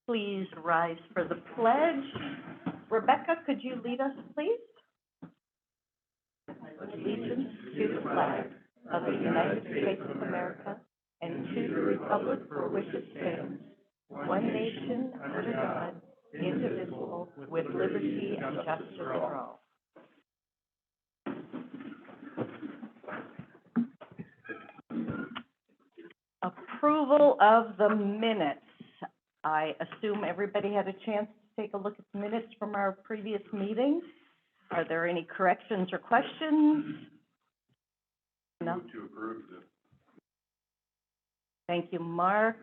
Please rise for the pledge. Rebecca, could you lead us, please? Allegiance to the flag of the United States of America and to the republic for which it stands, one nation under God, indivisible, with liberty and justice for all. Approval of the minutes. I assume everybody had a chance to take a look at the minutes from our previous meeting. Are there any corrections or questions? No? Move to approve the. Thank you, Mark.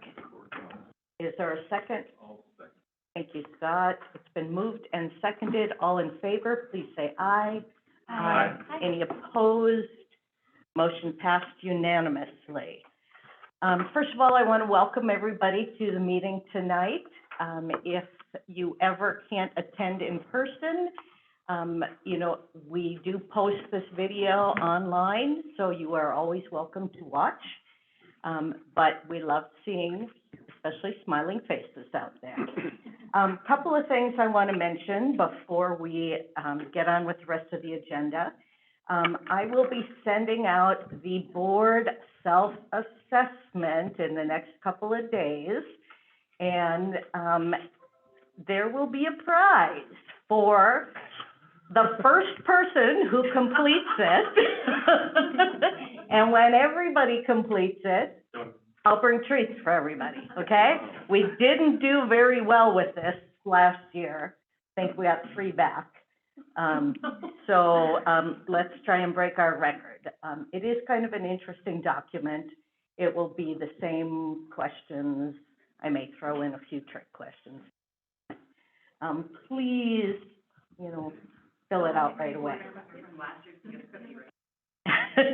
Is there a second? I'll second. Thank you, Scott. It's been moved and seconded. All in favor, please say aye. Aye. Any opposed? Motion passed unanimously. First of all, I want to welcome everybody to the meeting tonight. If you ever can't attend in person, you know, we do post this video online, so you are always welcome to watch. But we love seeing, especially smiling faces out there. Couple of things I want to mention before we get on with the rest of the agenda. I will be sending out the board self-assessment in the next couple of days, and there will be a prize for the first person who completes it. And when everybody completes it, I'll bring treats for everybody, okay? We didn't do very well with this last year. I think we got 3 back. So let's try and break our record. It is kind of an interesting document. It will be the same questions. I may throw in a few trick questions. Please, you know, fill it out right away.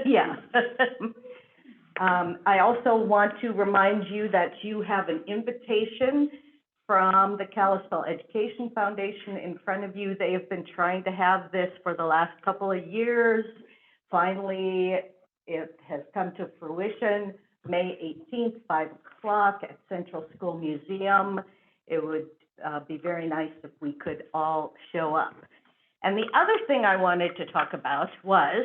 Yeah. I also want to remind you that you have an invitation from the Kalispell Education Foundation in front of you. They have been trying to have this for the last couple of years. Finally, it has come to fruition. May 18th, 5 o'clock at Central School Museum. It would be very nice if we could all show up. And the other thing I wanted to talk about was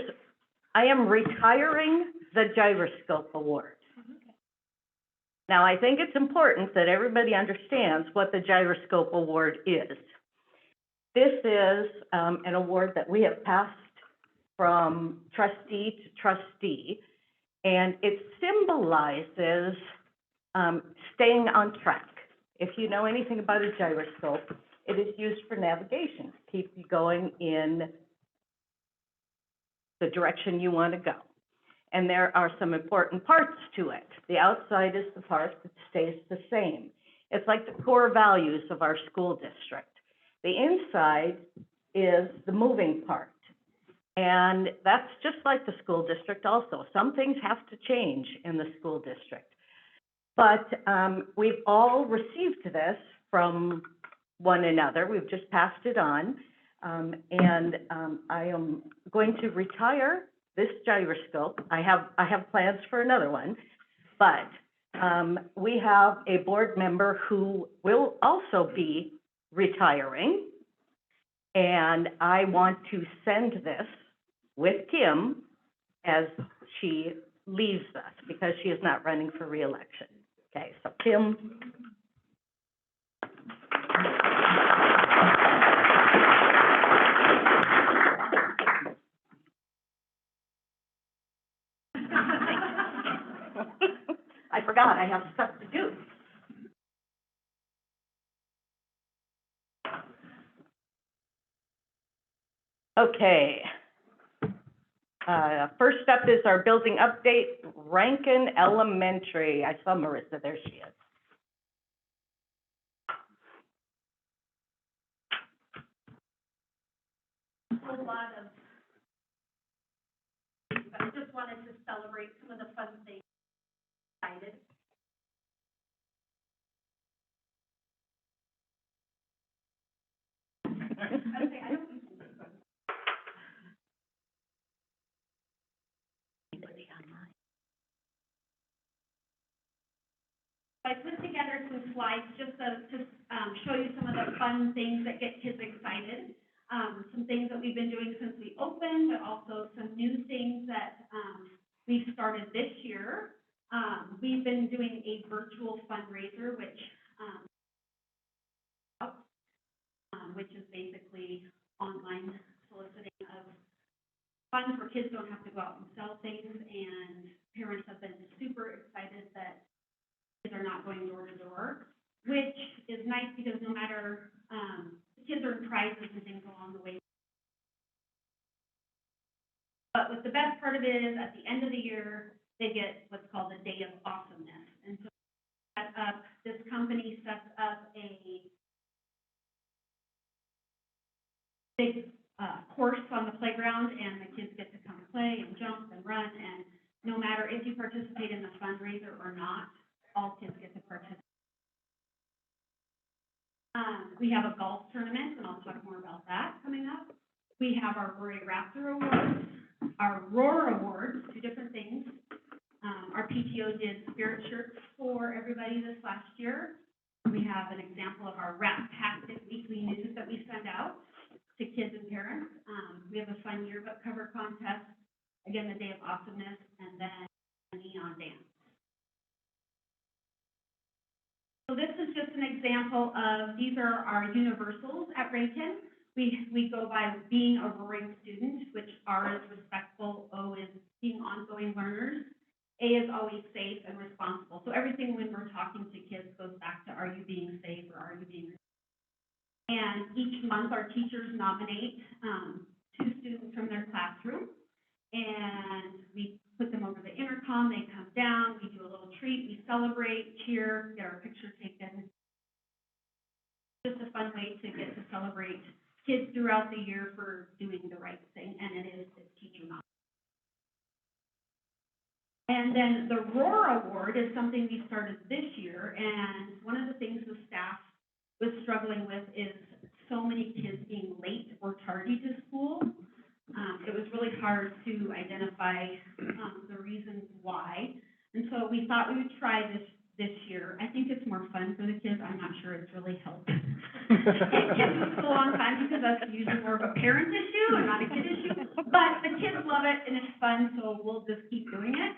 I am retiring the Gyroscope Award. Now, I think it's important that everybody understands what the Gyroscope Award is. This is an award that we have passed from trustee to trustee, and it symbolizes staying on track. If you know anything about a gyroscope, it is used for navigation, keep you going in the direction you want to go. And there are some important parts to it. The outside is the part that stays the same. It's like the core values of our school district. The inside is the moving part. And that's just like the school district also. Some things have to change in the school district. But we've all received this from one another. We've just passed it on. I am going to retire this gyroscope. I have plans for another one, but we have a board member who will also be retiring, and I want to send this with Kim as she leaves us because she is not running for re-election. Okay, so Kim. I forgot, I have stuff to do. Okay. First up is our building update, Rankin Elementary. I saw Marissa, there she is. A lot of, I just wanted to celebrate some of the fun things. Excited. I put together some slides just to show you some of the fun things that get kids excited. Some things that we've been doing since we opened, but also some new things that we've started this year. We've been doing a virtual fundraiser, which is basically online soliciting of funds where kids don't have to go out and sell things, and parents have been super excited that kids are not going door to door, which is nice because no matter, the kids earn prizes and things along the way. But what the best part of it is, at the end of the year, they get what's called a Day of Awesomeness. And so this company sets up a big course on the playground, and the kids get to come play and jump and run, and no matter if you participate in the fundraiser or not, all kids get to participate. We have a golf tournament, and I'll talk more about that coming up. We have our Raptor Awards, our Aurora Award, two different things. Our PTO did spirit shirts for everybody this last year. We have an example of our Raptastic weekly news that we send out to kids and parents. We have a fun yearbook cover contest, again, the Day of Awesomeness, and then a neon dance. So this is just an example of, these are our universals at Rankin. We go by being a roaring student, which R is respectful, O is being ongoing learners, A is always safe and responsible. So everything when we're talking to kids goes back to, are you being safe or are you being responsible? And each month our teachers nominate 2 students from their classroom, and we put them over the intercom, they come down, we do a little treat, we celebrate, cheer, get our picture taken. Just a fun way to get to celebrate kids throughout the year for doing the right thing, and it's teacher nomination. And then the Aurora Award is something we started this year, and one of the things the staff was struggling with is so many kids being late or tardy to school. It was really hard to identify the reasons why, and so we thought we would try this year. I think it's more fun for the kids. I'm not sure it's really helped get kids to school on time, because that's usually more of a parent issue and not a kid issue. But the kids love it and it's fun, so we'll just keep doing it.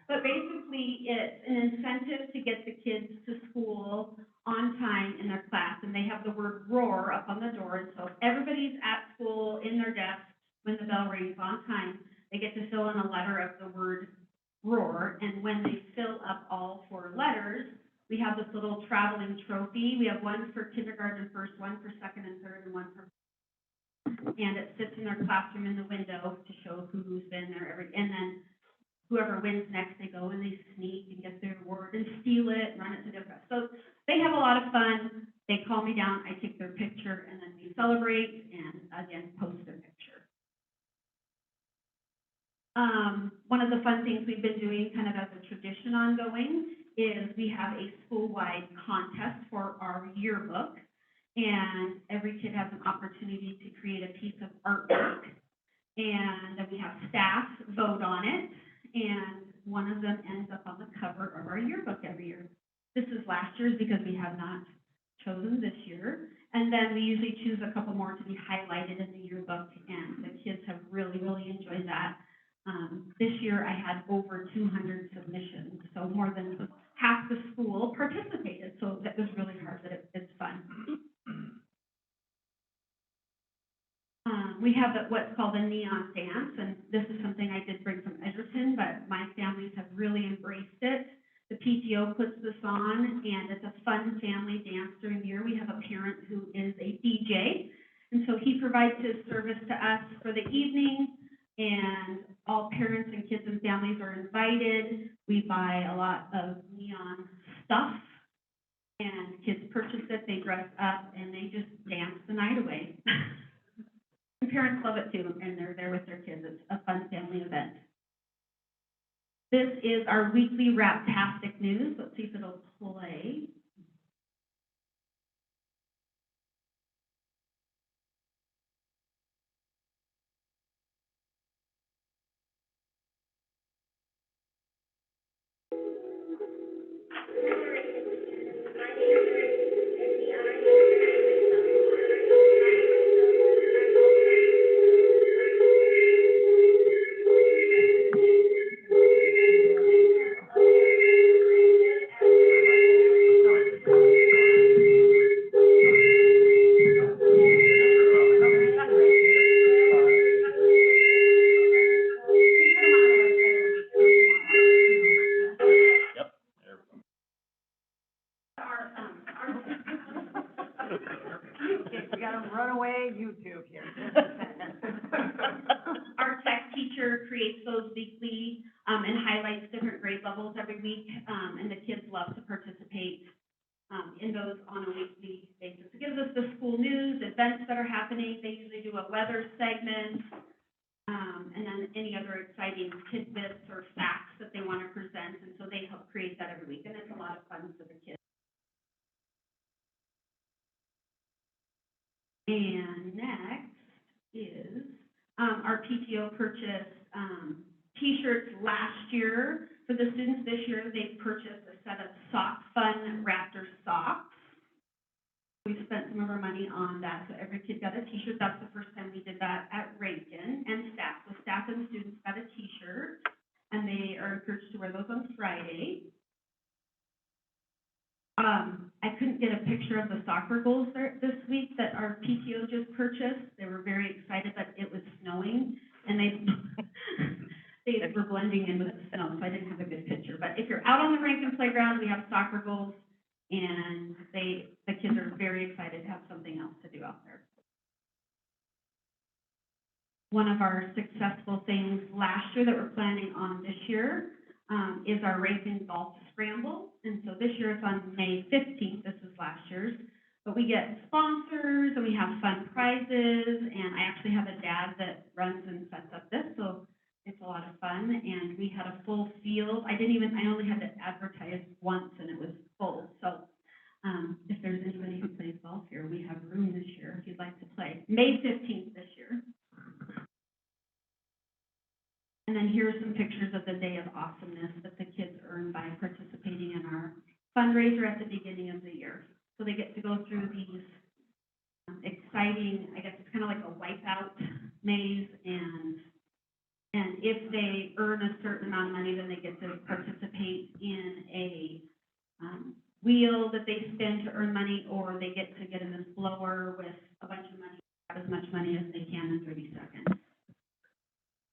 But basically, it's an incentive to get the kids to school on time in their class, and they have the word roar up on the door. And so if everybody's at school in their desk when the bell rings on time, they get to fill in a letter of the word roar. And when they fill up all 4 letters, we have this little traveling trophy. We have one for kindergarten first, one for second and third, and one for, and it sits in their classroom in the window to show who's been there and then whoever wins next, they go and they sneak and get their award and steal it and run it to their press. So they have a lot of fun. They call me down, I take their picture, and then we celebrate and again post their picture. One of the fun things we've been doing kind of as a tradition ongoing is we have a school-wide contest for our yearbook, and every kid has an opportunity to create a piece of artwork, and then we have staff vote on it, and one of them ends up on the cover of our yearbook every year. This is last year's because we have not chosen this year, and then we usually choose a couple more to be highlighted in the yearbook, and the kids have really, really enjoyed that. This year I had over 200 submissions, so more than half the school participated, so that was really hard, but it's fun. We have what's called a neon dance, and this is something I did bring from Edgerton, but my families have really embraced it. The PTO puts this on, and it's a fun family dance during the year. We have a parent who is a DJ, and so he provides his service to us for the evening, and all parents and kids and families are invited. We buy a lot of neon stuff, and kids purchase it, they dress up, and they just dance the night away. And parents love it too, and they're there with their kids. It's a fun family event. This is our weekly Raptastic news. Let's see if it'll play. We got a runaway YouTube here. Our tech teacher creates those weekly, and highlights different grade levels every week, and the kids love to participate, in those on a weekly basis. It gives us the school news, events that are happening. They usually do a weather segment, and then any other exciting tidbits or facts that they want to present, and so they help create that every week, and it's a lot of fun for the kids. And next is, our PTO purchased, T-shirts last year. For the students this year, they purchased a set of Sock Fun Raptor socks. We spent some of our money on that, so every kid got a T-shirt. That's the first time we did that at Rankin, and staff. So staff and students got a T-shirt, and they are encouraged to wear those on Friday. I couldn't get a picture of the soccer goals there this week that our PTO just purchased. They were very excited, but it was snowing, and they were blending in with the snow, so I didn't have a good picture. But if you're out on the Rankin playground, we have soccer goals, and the kids are very excited to have something else to do out there. One of our successful things last year that we're planning on this year is our Rankin Golf Scramble. And so this year it's on May 15th, this was last year's. But we get sponsors and we have fun prizes, and I actually have a dad that runs and sets up this, so it's a lot of fun. And we had a full field. I only had to advertise once and it was full. So if there's anybody who plays golf here, we have room this year if you'd like to play. May 15th this year. And then here are some pictures of the Day of Awesomeness that the kids earn by participating in our fundraiser at the beginning of the year. So they get to go through these exciting, I guess it's kind of like a wipeout maze, and if they earn a certain amount of money, then they get to participate in a wheel that they spin to earn money, or they get to get in this blower with a bunch of money, grab as much money as they can in 30 seconds.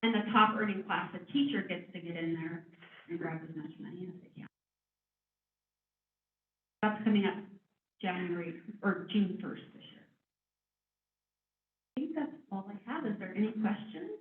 And the top earning class, the teacher gets to get in there and grab as much money as they can. That's coming up June 1st this year. I think that's all I have. Is there any questions?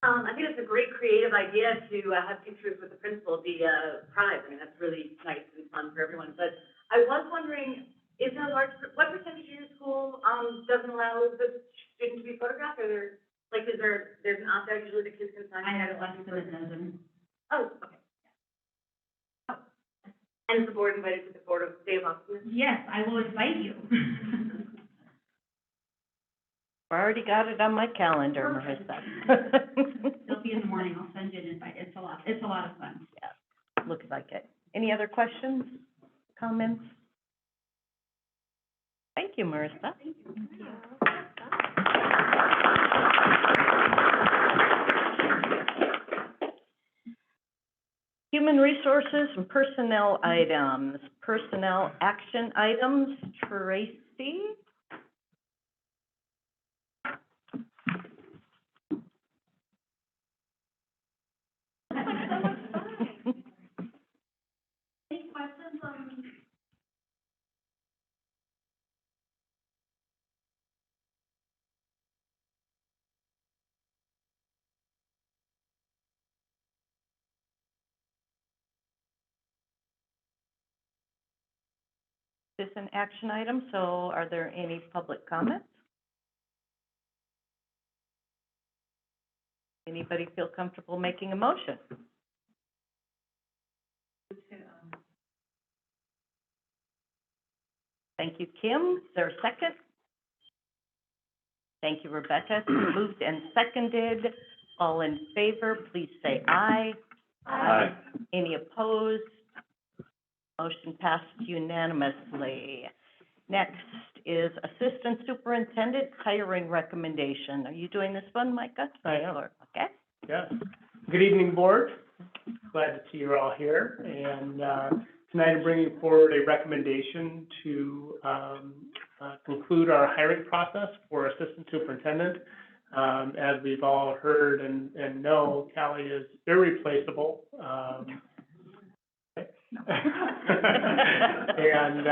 I think it's a great creative idea to have pictures with the principal be a prize. I mean, that's really nice and fun for everyone. But I was wondering, is there a large, what percentage of your school doesn't allow the student to be photographed? Or there's an opt-out usually the kids can sign? I had less than a dozen. Oh, okay. Oh. And is the board invited to the board of Day of Awesomeness? Yes, I will invite you. I already got it on my calendar, Marissa. It'll be in the morning. I'll send you an invite. It's a lot of fun. Yeah, looks like it. Any other questions, comments? Thank you, Marissa. Thank you. Human resources and personnel items. Personnel action items, Tracy? Any questions on? This is an action item, so are there any public comments? Anybody feel comfortable making a motion? Thank you, Kim. Is there a second? Thank you, Rebecca. Moved and seconded All in favor, please say aye. Aye. Any opposed? Motion passed unanimously. Next is Assistant Superintendent hiring recommendation. Are you doing this one, Micah? I am. Or- Okay. Yes. Good evening, Board. Glad to see you're all here. And tonight I'm bringing forward a recommendation to conclude our hiring process for Assistant Superintendent. As we've all heard and know, Callie is irreplaceable. And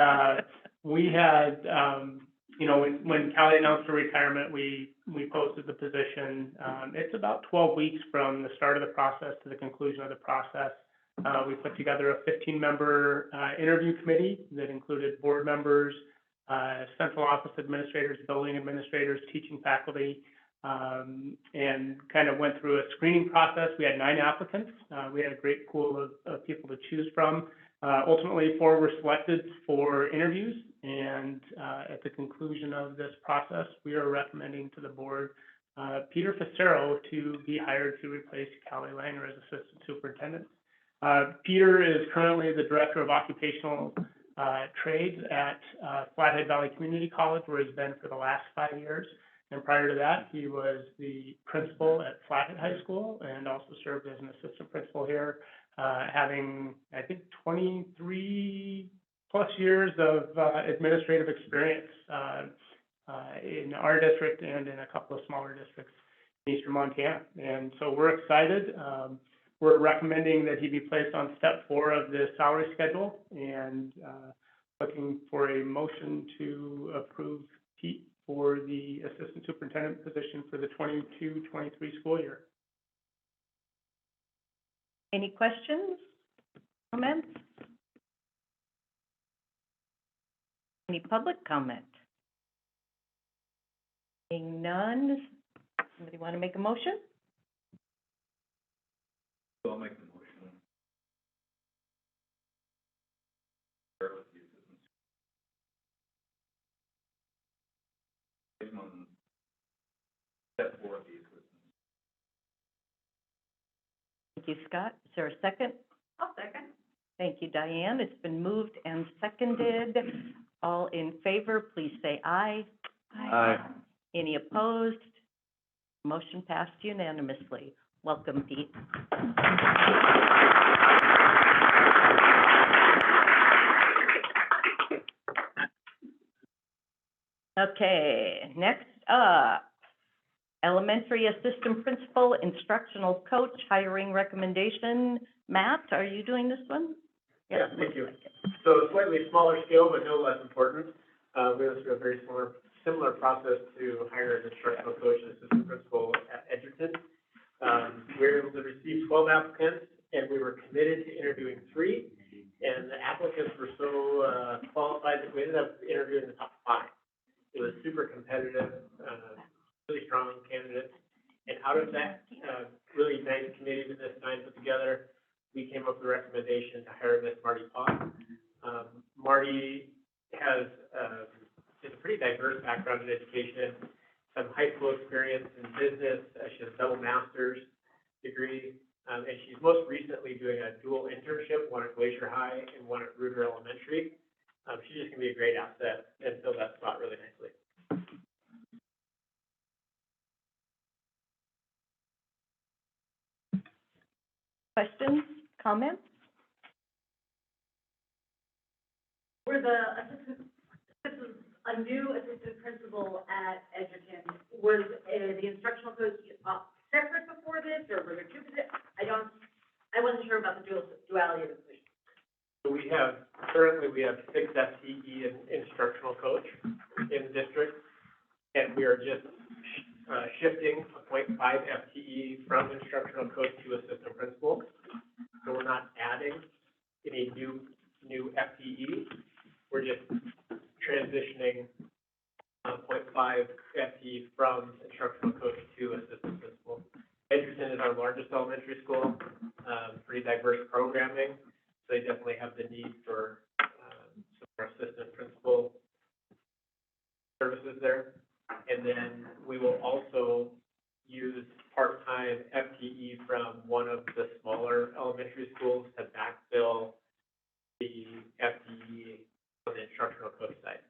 we had, when Callie announced her retirement, we posted the position. It's about 12 weeks from the start of the process to the conclusion of the process. We put together a 15-member interview committee that included board members, central office administrators, building administrators, teaching faculty, and kind of went through a screening process. We had 9 applicants. We had a great pool of people to choose from. Ultimately, 4 were selected for interviews, and at the conclusion of this process, we are recommending to the board Peter Facero to be hired to replace Callie Langer as Assistant Superintendent. Peter is currently the Director of Occupational Trades at Flathead Valley Community College, where he's been for the last 5 years. And prior to that, he was the principal at Flathead High School and also served as an assistant principal here, having, I think, 23 plus years of administrative experience in our district and in a couple of smaller districts in eastern Montana. And so we're excited. We're recommending that he be placed on step 4 of the salary schedule and looking for a motion to approve Pete for the assistant superintendent position for the 22-23 school year. Any questions, comments? Any public comment? Seeing none, somebody want to make a motion? So I'll make the motion. Start with the assistant. On step 4 of the assistant. Thank you, Scott. Is there a second? I'll second. Thank you, Diane. It's been moved and seconded. All in favor, please say aye. Aye. Any opposed? Motion passed unanimously. Welcome, Pete. Okay, next up, elementary assistant principal, instructional coach, hiring recommendation. Matt, are you doing this one? Yeah, Yes, thank you. looks like it. So slightly smaller scale, but no less important. We went through a very similar process to hire an instructional coach and assistant principal at Edgerton. We were able to receive 12 applicants, and we were committed to interviewing 3. And the applicants were so qualified that we ended up interviewing the top 5. It was super competitive, really strong candidates. And out of that really nice committee that Ms. Stein put together, we came up with a recommendation to hire Ms. Marty Pott. Marty has a pretty diverse background in education, some high school experience in business. She has a double master's degree, and she's most recently doing a dual internship, one at Glacier High and one at Ruder Elementary. She's just going to be a great asset and fill that spot really nicely. Questions, comments? We're the assistant, this is a new assistant principal at Edgerton. Was the instructional coach separate before this, or were there 2 positions? I wasn't sure about the duality of the position. So currently we have 6 FTE and instructional coach in the district, and we are just shifting a 0.5 FTE from instructional coach to assistant principal. So we're not adding any new FTE. We're just transitioning 0.5 FTE from instructional coach to assistant principal. Edgerton is our largest elementary school, pretty diverse programming, so they definitely have the need for some more assistant principal services there. And then we will also use part-time FTE from one of the smaller elementary schools to backfill the FTE on the instructional coach side.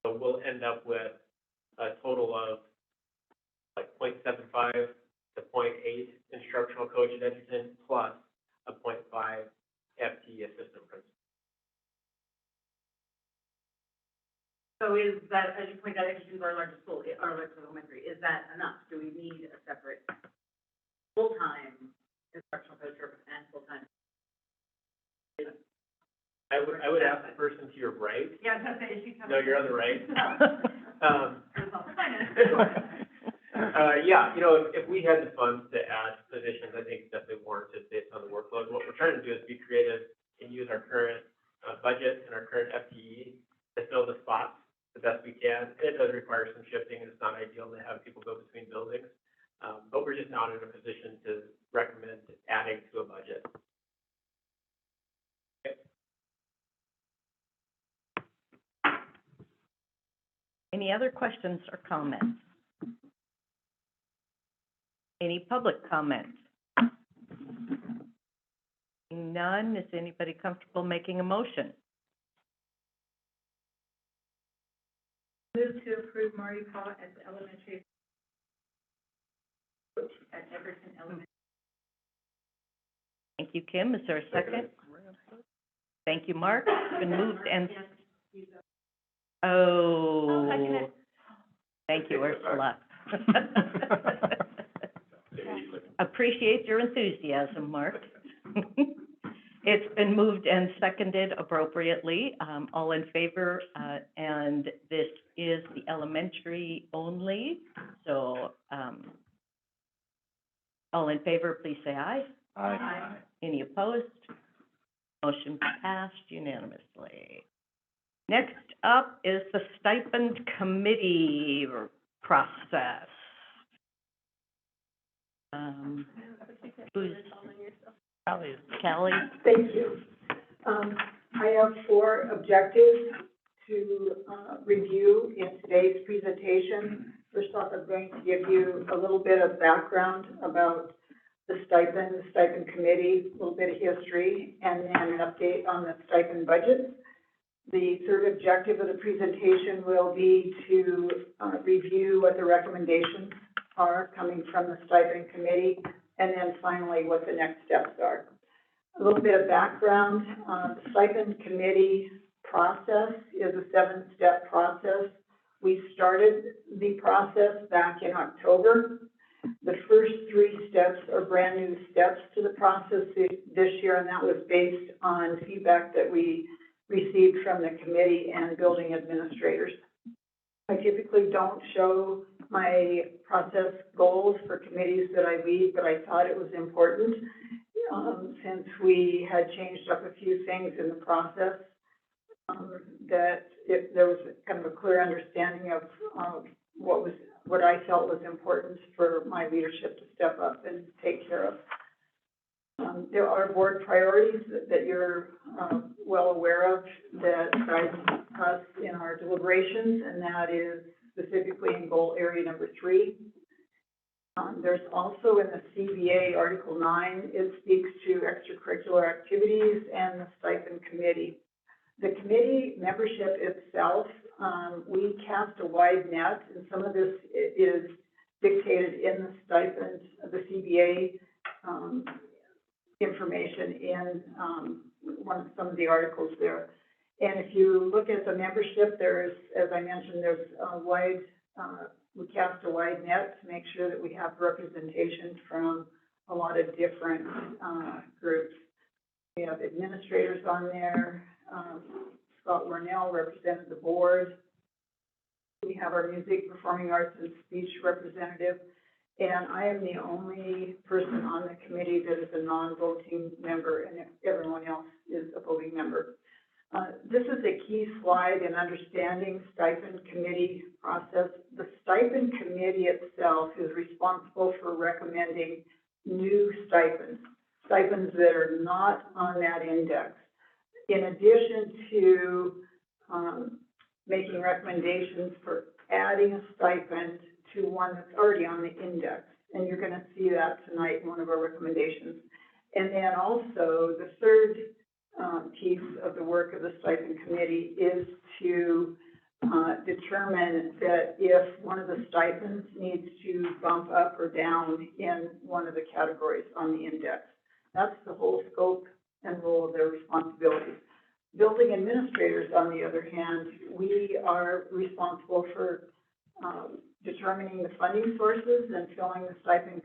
So we'll end up with a total of like 0.75 to 0.8 instructional coach at Edgerton plus a 0.5 FTE assistant principal. So is that, as you point out, Edgerton's our largest school, our largest elementary, is that enough? Do we need a separate full-time instructional coach and full-time? I would ask the person to your right. Yeah, I was gonna say, is she coming? No, you're on the right. Finance. Yeah, you know, if we had the funds to add positions, I think definitely warranted based on the workload. What we're trying to do is be creative and use our current budget and our current FTE to fill the spots the best we can. It does require some shifting, and it's not ideal to have people go between buildings. But we're just not in a position to recommend adding to a budget. Any other questions or comments? Any public comments? None. Is anybody comfortable making a motion? Move to approve Marty Paul as the elementary coach at Everton Elementary. Thank you, Kim. Is there a second? Thank you, Mark. It's been moved and, oh, thank you, Ursula. Appreciate your enthusiasm, Mark. It's been moved and seconded appropriately. All in favor, and this is the elementary only. So, all in favor, please say aye. Aye. Any opposed? Motion passed unanimously. Next up is the Stipend Committee process. Who's? Kelly? Thank you. I have 4 objectives to review in today's presentation. First off, I'm going to give you a little bit of background about the stipend committee, a little bit of history, and then an update on the stipend budget. The third objective of the presentation will be to review what the recommendations are coming from the stipend committee, and then finally what the next steps are. A little bit of background, the stipend committee process is a 7-step process. We started the process back in October. The first 3 steps are brand new steps to the process this year, and that was based on feedback that we received from the committee and building administrators. I typically don't show my process goals for committees that I lead, but I thought it was important since we had changed up a few things in the process, that there was kind of a clear understanding of what I felt was important for my leadership to step up and take care of. There are board priorities that you're well aware of that guide us in our deliberations, and that is specifically in goal area number 3. There's also in the CBA Article 9, it speaks to extracurricular activities and the stipend committee. The committee membership itself, we cast a wide net, and some of this is dictated in the stipend, the CBA information in some of the articles there. And if you look at the membership, there's, as I mentioned, there's a wide, we cast a wide net to make sure that we have representation from a lot of different groups. We have administrators on there. Scott Warnell represented the board. We have our music, performing arts, and speech representative. And I am the only person on the committee that is a non-voting member, and everyone else is a voting member. This is a key slide in understanding stipend committee process. The stipend committee itself is responsible for recommending new stipends that are not on that index. In addition to making recommendations for adding a stipend to one that's already on the index. And you're gonna see that tonight in one of our recommendations. And then also, the third, piece of the work of the Stipend Committee is to, determine that if one of the stipends needs to bump up or down in one of the categories on the index. That's the whole scope and role of their responsibilities. Building administrators, on the other hand, we are responsible for, determining the funding sources and filling the stipend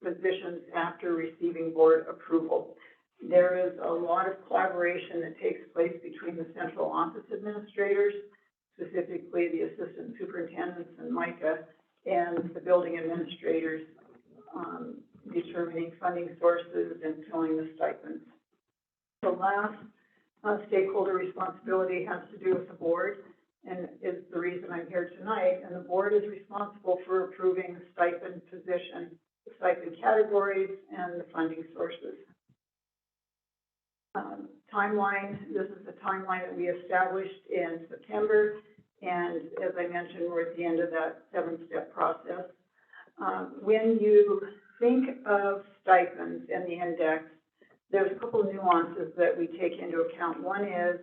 positions after receiving board approval. There is a lot of collaboration that takes place between the central office administrators, specifically the assistant superintendents and Micah, and the building administrators, determining funding sources and filling the stipends. The last stakeholder responsibility has to do with the board, and is the reason I'm here tonight. And the board is responsible for approving the stipend position, the stipend categories, and the funding sources. Timeline, this is the timeline that we established in September, and as I mentioned, we're at the end of that 7-step process. When you think of stipends and the index, there's a couple of nuances that we take into account. One is,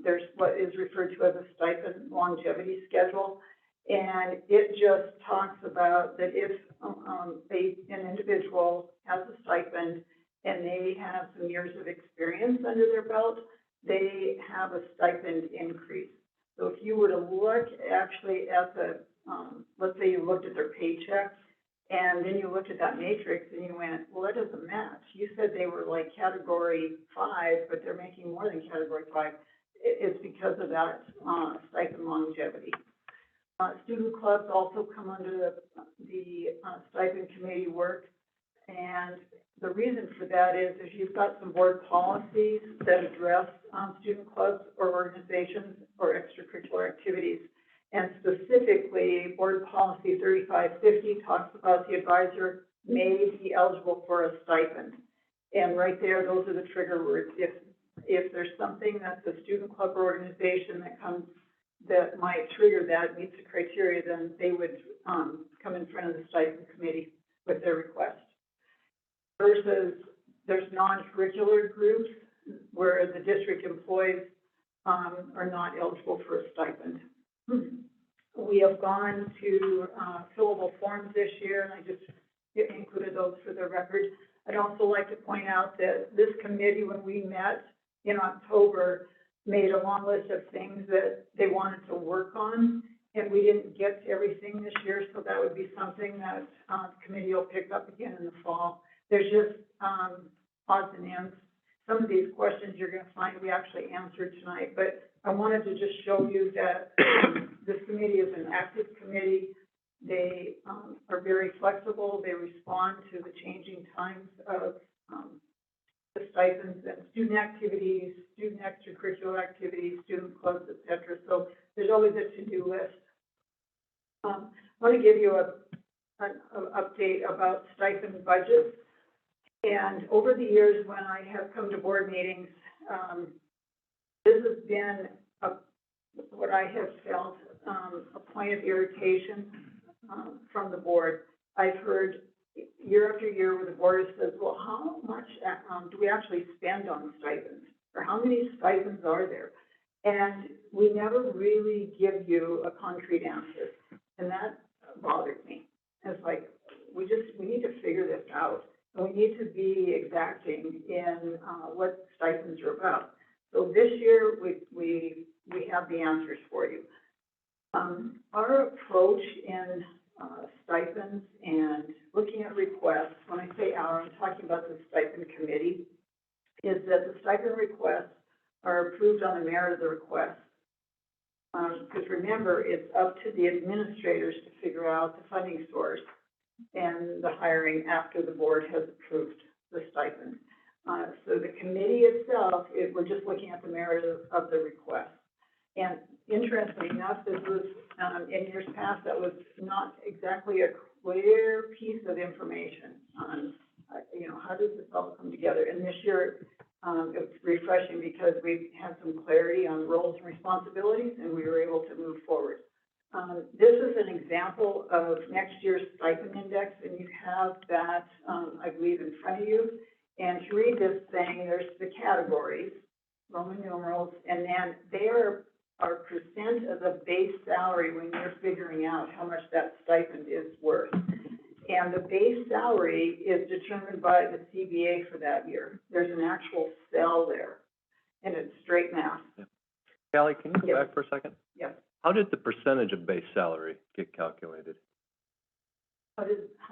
there's what is referred to as a stipend longevity schedule, and it just talks about that if, an individual has a stipend and they have some years of experience under their belt, they have a stipend increase. So if you were to look actually at the, let's say you looked at their paycheck, and then you looked at that matrix and you went, well, that doesn't match. You said they were like category 5, but they're making more than category 5. It's because of that, stipend longevity. Student clubs also come under the stipend committee work, and the reason for that is if you've got some board policies that address student clubs or organizations or extracurricular activities, and specifically board policy 3550 talks about the advisor may be eligible for a stipend. And right there, those are the trigger words. If there's something that's a student club or organization that might trigger that, meets the criteria, then they would come in front of the stipend committee with their request. Versus there's non-curricular groups where the district employees are not eligible for a stipend. We have gone to fillable forms this year, and I just included those for the record. I'd also like to point out that this committee, when we met in October, made a long list of things that they wanted to work on, and we didn't get to everything this year, so that would be something that the committee will pick up again in the fall. There's just odds and ends. Some of these questions you're going to find we actually answered tonight, but I wanted to just show you that this committee is an active committee. They are very flexible. They respond to the changing times of the stipends and student activities, student extracurricular activities, student clubs, et cetera. So there's always a to-do list. I want to give you an update about stipend budgets. And over the years, when I have come to board meetings, this has been what I have felt a point of irritation from the board. I've heard year after year where the board says, well, how much do we actually spend on stipends? Or how many stipends are there? And we never really give you a concrete answer. And that bothered me. It's like, we need to figure this out. And we need to be exacting in what stipends are about. So this year, we have the answers for you. Our approach in stipends and looking at requests, when I say our, I'm talking about the stipend committee, is that the stipend requests are approved on the merit of the request. Because remember, it's up to the administrators to figure out the funding source and the hiring after the board has approved the stipend. So the committee itself, we're just looking at the merit of the request. And interestingly enough, this was, in years past, that was not exactly a clear piece of information on, how does this all come together? And this year, it's refreshing because we've had some clarity on roles and responsibilities, and we were able to move forward. This is an example of next year's stipend index, and you have that, I believe, in front of you. And to read this thing, there's the categories, Roman numerals, and then there are percent of the base salary when you're figuring out how much that stipend is worth. And the base salary is determined by the CBA for that year. There's an actual cell there, and it's straight math. Callie, can you go Yes. back for a second? Yes. How did the percentage of base salary get calculated? How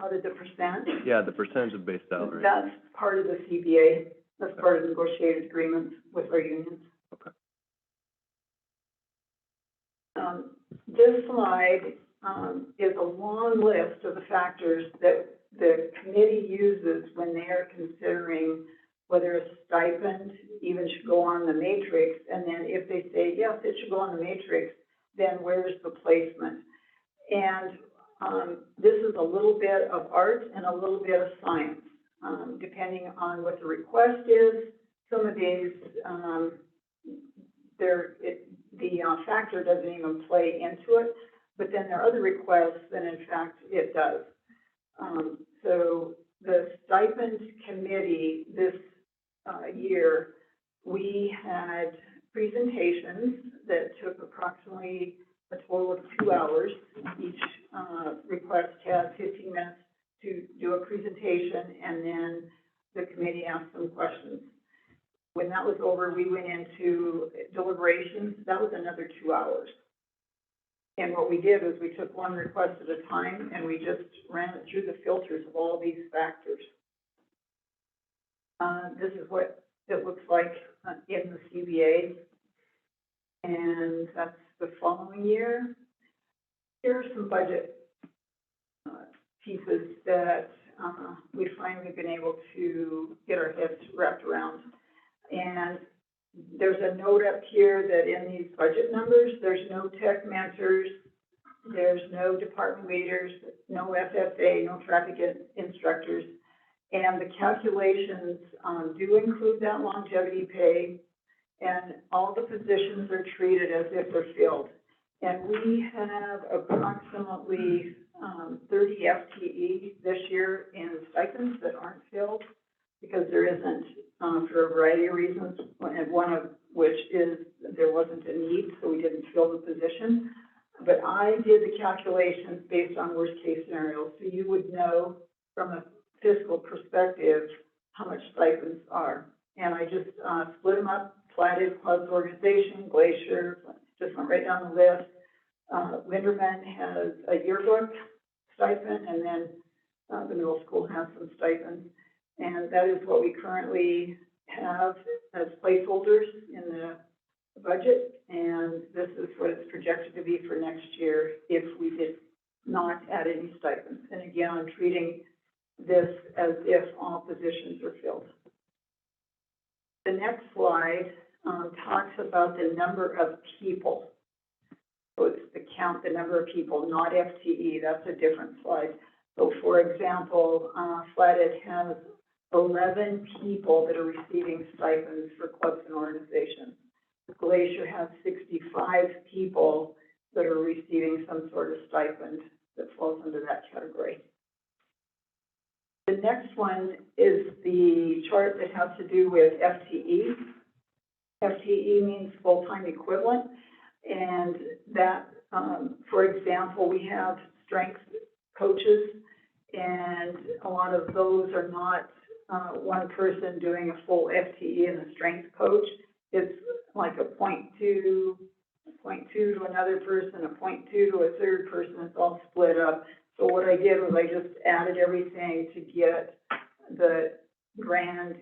did the percent? Yeah, the percentage of base salary. That's part of the CBA. That's part of the negotiated agreements with our unions. Okay. This slide, is a long list of the factors that the committee uses when they are considering whether a stipend even should go on the matrix, and then if they say, yes, it should go on the matrix, then where's the placement? And, this is a little bit of art and a little bit of science, depending on what the request is. Some of these, the factor doesn't even play into it, but then there are other requests, and in fact, it does. So the stipend committee this year, we had presentations that took approximately a total of 2 hours. Each request had 15 minutes to do a presentation, and then the committee asked some questions. When that was over, we went into deliberations. That was another 2 hours. And what we did was we took one request at a time, and we just ran it through the filters of all these factors. This is what it looks like in the CBA, and that's the following year. Here are some budget pieces that we finally been able to get our heads wrapped around. And there's a note up here that in these budget numbers, there's no tech mentors, there's no department leaders, no FFA, no traffic instructors. And the calculations do include that longevity pay, and all the positions are treated as if they're filled. And we have approximately 30 FTE this year in stipends that aren't filled, because there isn't, for a variety of reasons, and one of which is there wasn't a need, so we didn't fill the position. But I did the calculations based on worst case scenarios, so you would know from a fiscal perspective how much stipends are. And I just split them up, platted clubs organization, Glacier, just went right down the list. Linderman has a yearbook stipend, and then the middle school has some stipends. And that is what we currently have as placeholders in the budget, and this is what it's projected to be for next year if we did not add any stipends. And again, I'm treating this as if all positions are filled. The next slide talks about the number of people. So it's the count, the number of people, not FTE. That's a different slide. So for example, Flathead has 11 people that are receiving stipends for clubs and organizations. Glacier has 65 people that are receiving some sort of stipend that falls under that category. The next one is the chart that has to do with FTE. FTE means full-time equivalent, and that, for example, we have strength coaches, and a lot of those are not one person doing a full FTE and a strength coach. It's like a 0.2 to another person, a 0.2 to a third person. It's all split up. So what I did was I just added everything to get the grand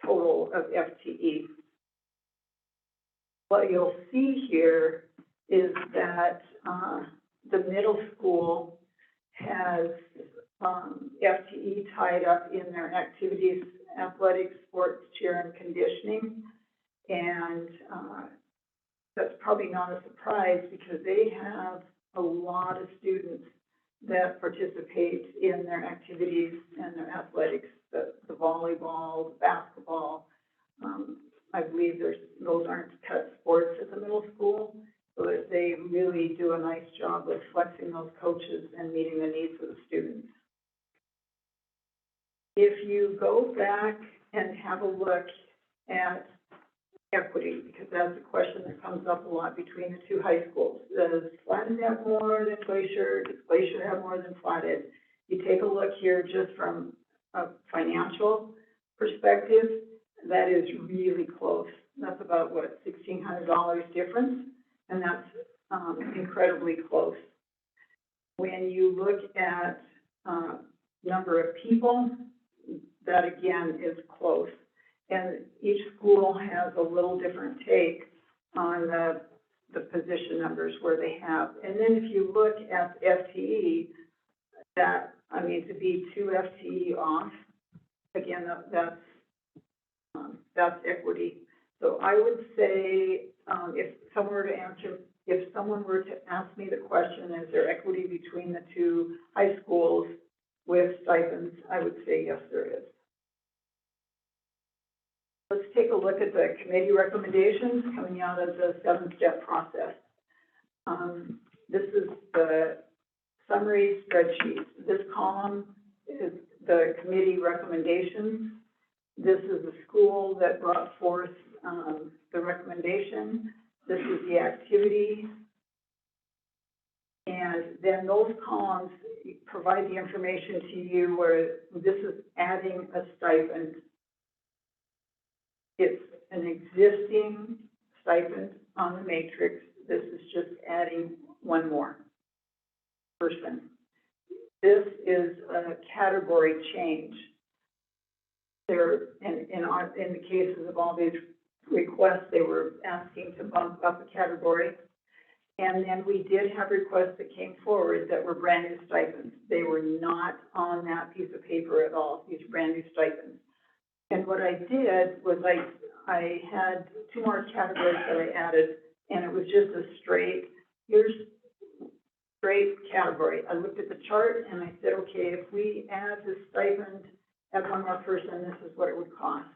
total of FTE. What you'll see here is that the middle school has FTE tied up in their activities, athletics, sports, cheer, and conditioning. And that's probably not a surprise because they have a lot of students that participate in their activities and their athletics, the volleyball, the basketball. I believe those aren't cut sports at the middle school. so that they really do a nice job of flexing those coaches and meeting the needs of the students. If you go back and have a look at equity, because that's a question that comes up a lot between the two high schools. Does Flathead have more than Glacier? Does Glacier have more than Flathead? You take a look here just from a financial perspective, that is really close. That's about, what, $1,600 difference? And that's incredibly close. When you look at number of people, that again is close. And each school has a little different take on the position numbers where they have. And then if you look at FTE, to be 2 FTE off, again, that's equity. So I would say, if someone were to ask me the question, is there equity between the two high schools with stipends, I would say yes, there is. Let's take a look at the committee recommendations coming out of the 7-step process. This is the summary spreadsheet. This column is the committee recommendations. This is the school that brought forth the recommendation. This is the activity. And then those columns provide the information to you where this is adding a stipend. It's an existing stipend on the matrix. This is just adding one more person. This is a category change. There, in the cases of all these requests, they were asking to bump up a category. And then we did have requests that came forward that were brand new stipends. They were not on that piece of paper at all, these brand new stipends. And what I did was I had 2 more categories that I added, and it was just a straight category. I looked at the chart and I said, okay, if we add this stipend, add one more person, this is what it would cost.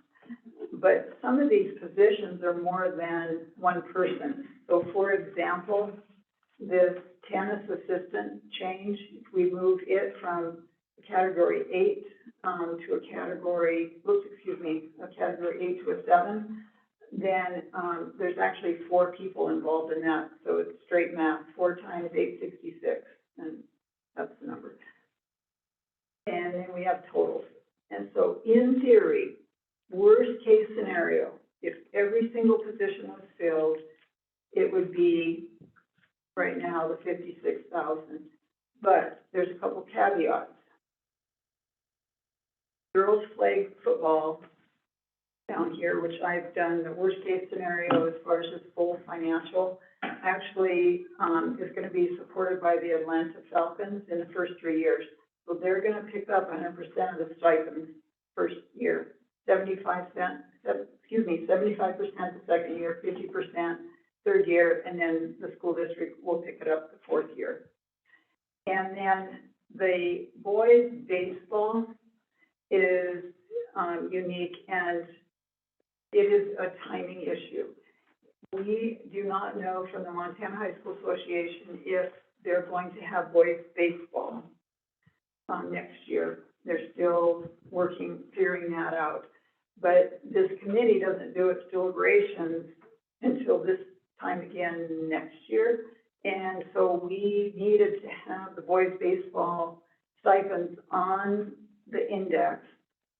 But some of these positions are more than one person. So for example, this tennis assistant change, if we move it from a category 8 to a category, a category 8 to a 7, then there's actually 4 people involved in that. So it's straight math, 4 times 866, and that's the number. And then we have totals. And so in theory, worst case scenario, if every single position was filled, it would be right now the 56,000. But there's a couple caveats. Girls flag football down here, which I've done the worst case scenario as far as just full financial, actually is going to be supported by the Atlanta Falcons in the first 3 years. So they're going to pick up 100% of the stipends first year, 75% the second year, 50% third year, and then the school district will pick it up the 4th year. And then the boys baseball is unique, and it is a timing issue. We do not know from the Montana High School Association if they're going to have boys baseball next year. They're still figuring that out. But this committee doesn't do its deliberations until this time again next year. And so we needed to have the boys baseball stipends on the index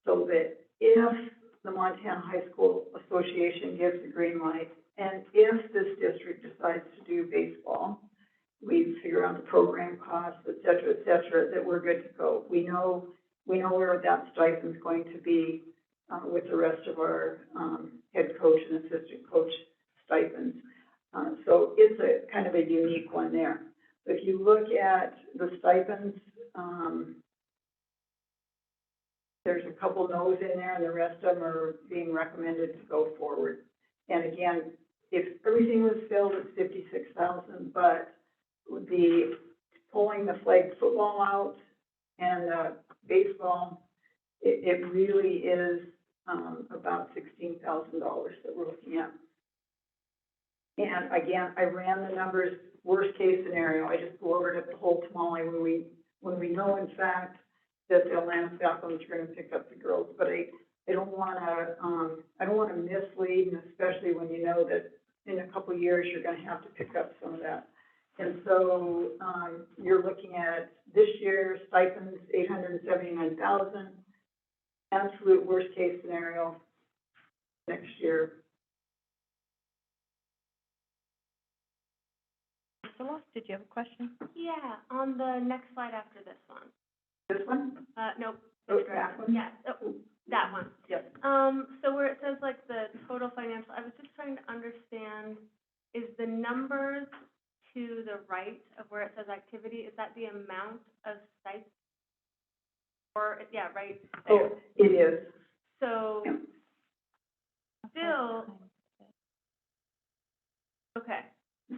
so that if the Montana High School Association gives the green light, and if this district decides to do baseball, we figure out the program costs, et cetera, that we're good to go. We know where that stipend is going to be with the rest of our head coach and assistant coach stipends. So it's a kind of a unique one there. So if you look at the stipends, there's a couple no's in there, and the rest of them are being recommended to go forward. And again, if everything was filled, it's 56,000, but the pulling the flag football out and baseball, it really is about $16,000 that we're looking at. And again, I ran the numbers, worst case scenario, I just lowered it the whole tamale when we know in fact that the Atlanta chaplains are gonna pick up the girls. But I don't wanna mislead, and especially when you know that in a couple of years, you're gonna have to pick up some of that. And so, you're looking at this year stipends, $879,000, absolute worst case scenario next year. Ursula, did you have a question? Yeah, on the next slide after this one. This one? Nope. Oh, that one? Yeah, oh, that one. Yep. So where it says like the total financial, I was just trying to understand, is the numbers to the right of where it says activity, is that the amount of stipend? Or, yeah, right there. Oh, it is. So, Yeah. still, okay.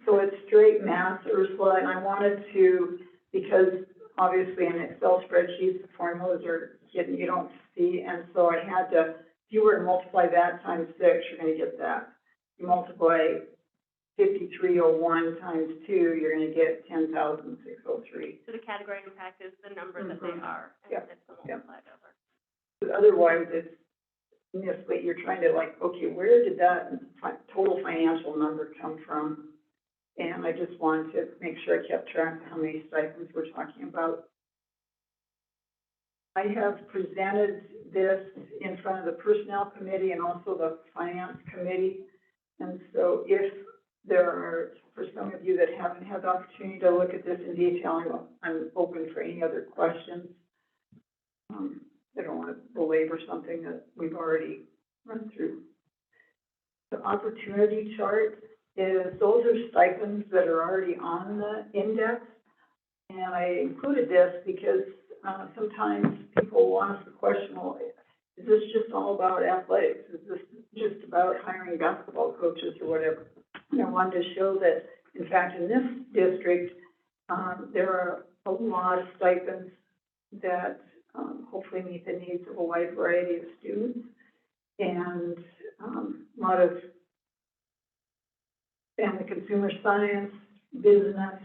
So it's straight math, Ursula, and I wanted to, because obviously in Excel spreadsheets, the formulas are hidden, you don't see, and so I had to, if you were to multiply that times 6, you're gonna get that. You multiply 5301 times 2, you're gonna get 10,603. So the category impact is the number that they are, and Yep. it's Yep. multiplied over. But otherwise, it's misleading, you're trying to like, okay, where did that total financial number come from? And I just wanted to make sure I kept track of how many stipends we're talking about. I have presented this in front of the Personnel Committee and also the Finance Committee. And so if there are, for some of you that haven't had the opportunity to look at this in detail, I'm open for any other questions. I don't want to belabor something that we've already run through. The opportunity chart is, those are stipends that are already on the index. And I included this because sometimes people will ask the question, well, is this just all about athletics? Is this just about hiring basketball coaches or whatever? And I wanted to show that, in fact, in this district, there are a lot of stipends that hopefully meet the needs of a wide variety of students. And a lot of family consumer science, business,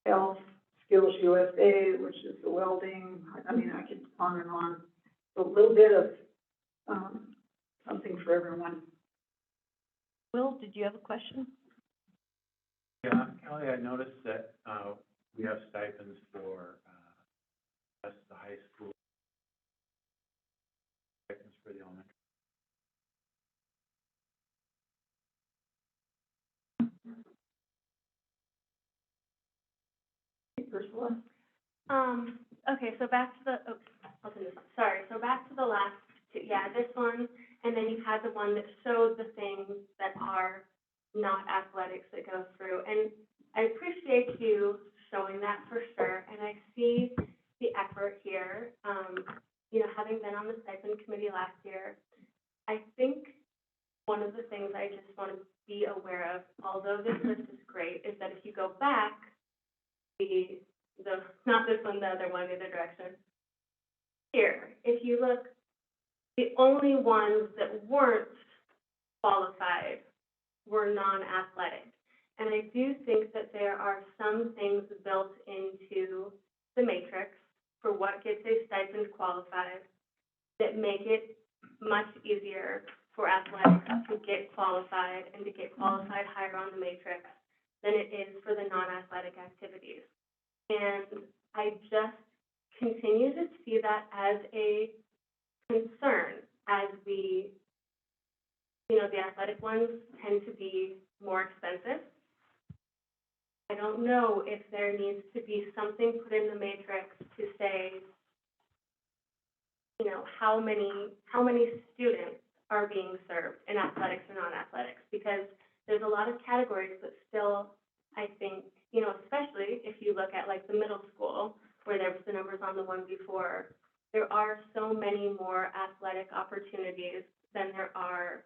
health, Skills USA, which is the welding, I mean, I could on and on. A little bit of something for everyone. Will, did you have a question? Yeah, Kelly, I noticed that, we have stipends for, us, the high school, stipends for the elementary. Ursula? Okay, so back to the, I'll do this, sorry, so back to the last two, yeah, this one, and then you had the one that showed the things that are not athletics that go through, and I appreciate you showing that for sure, and I see the effort here. You know, having been on the Stipend Committee last year, I think one of the things I just want to be aware of, although this list is great, is that if you go back, not this one, the other one, the other direction. Here, if you look, the only ones that weren't qualified were non-athletic. And I do think that there are some things built into the matrix for what gets a stipend qualified that make it much easier for athletics to get qualified and to get qualified higher on the matrix than it is for the non-athletic activities. And I just continue to see that as a concern as we, you know, the athletic ones tend to be more expensive. I don't know if there needs to be something put in the matrix to say, you know, how many students are being served in athletics or non-athletics, because there's a lot of categories, but still, I think, you know, especially if you look at like the middle school, where there was the numbers on the one before, there are so many more athletic opportunities than there are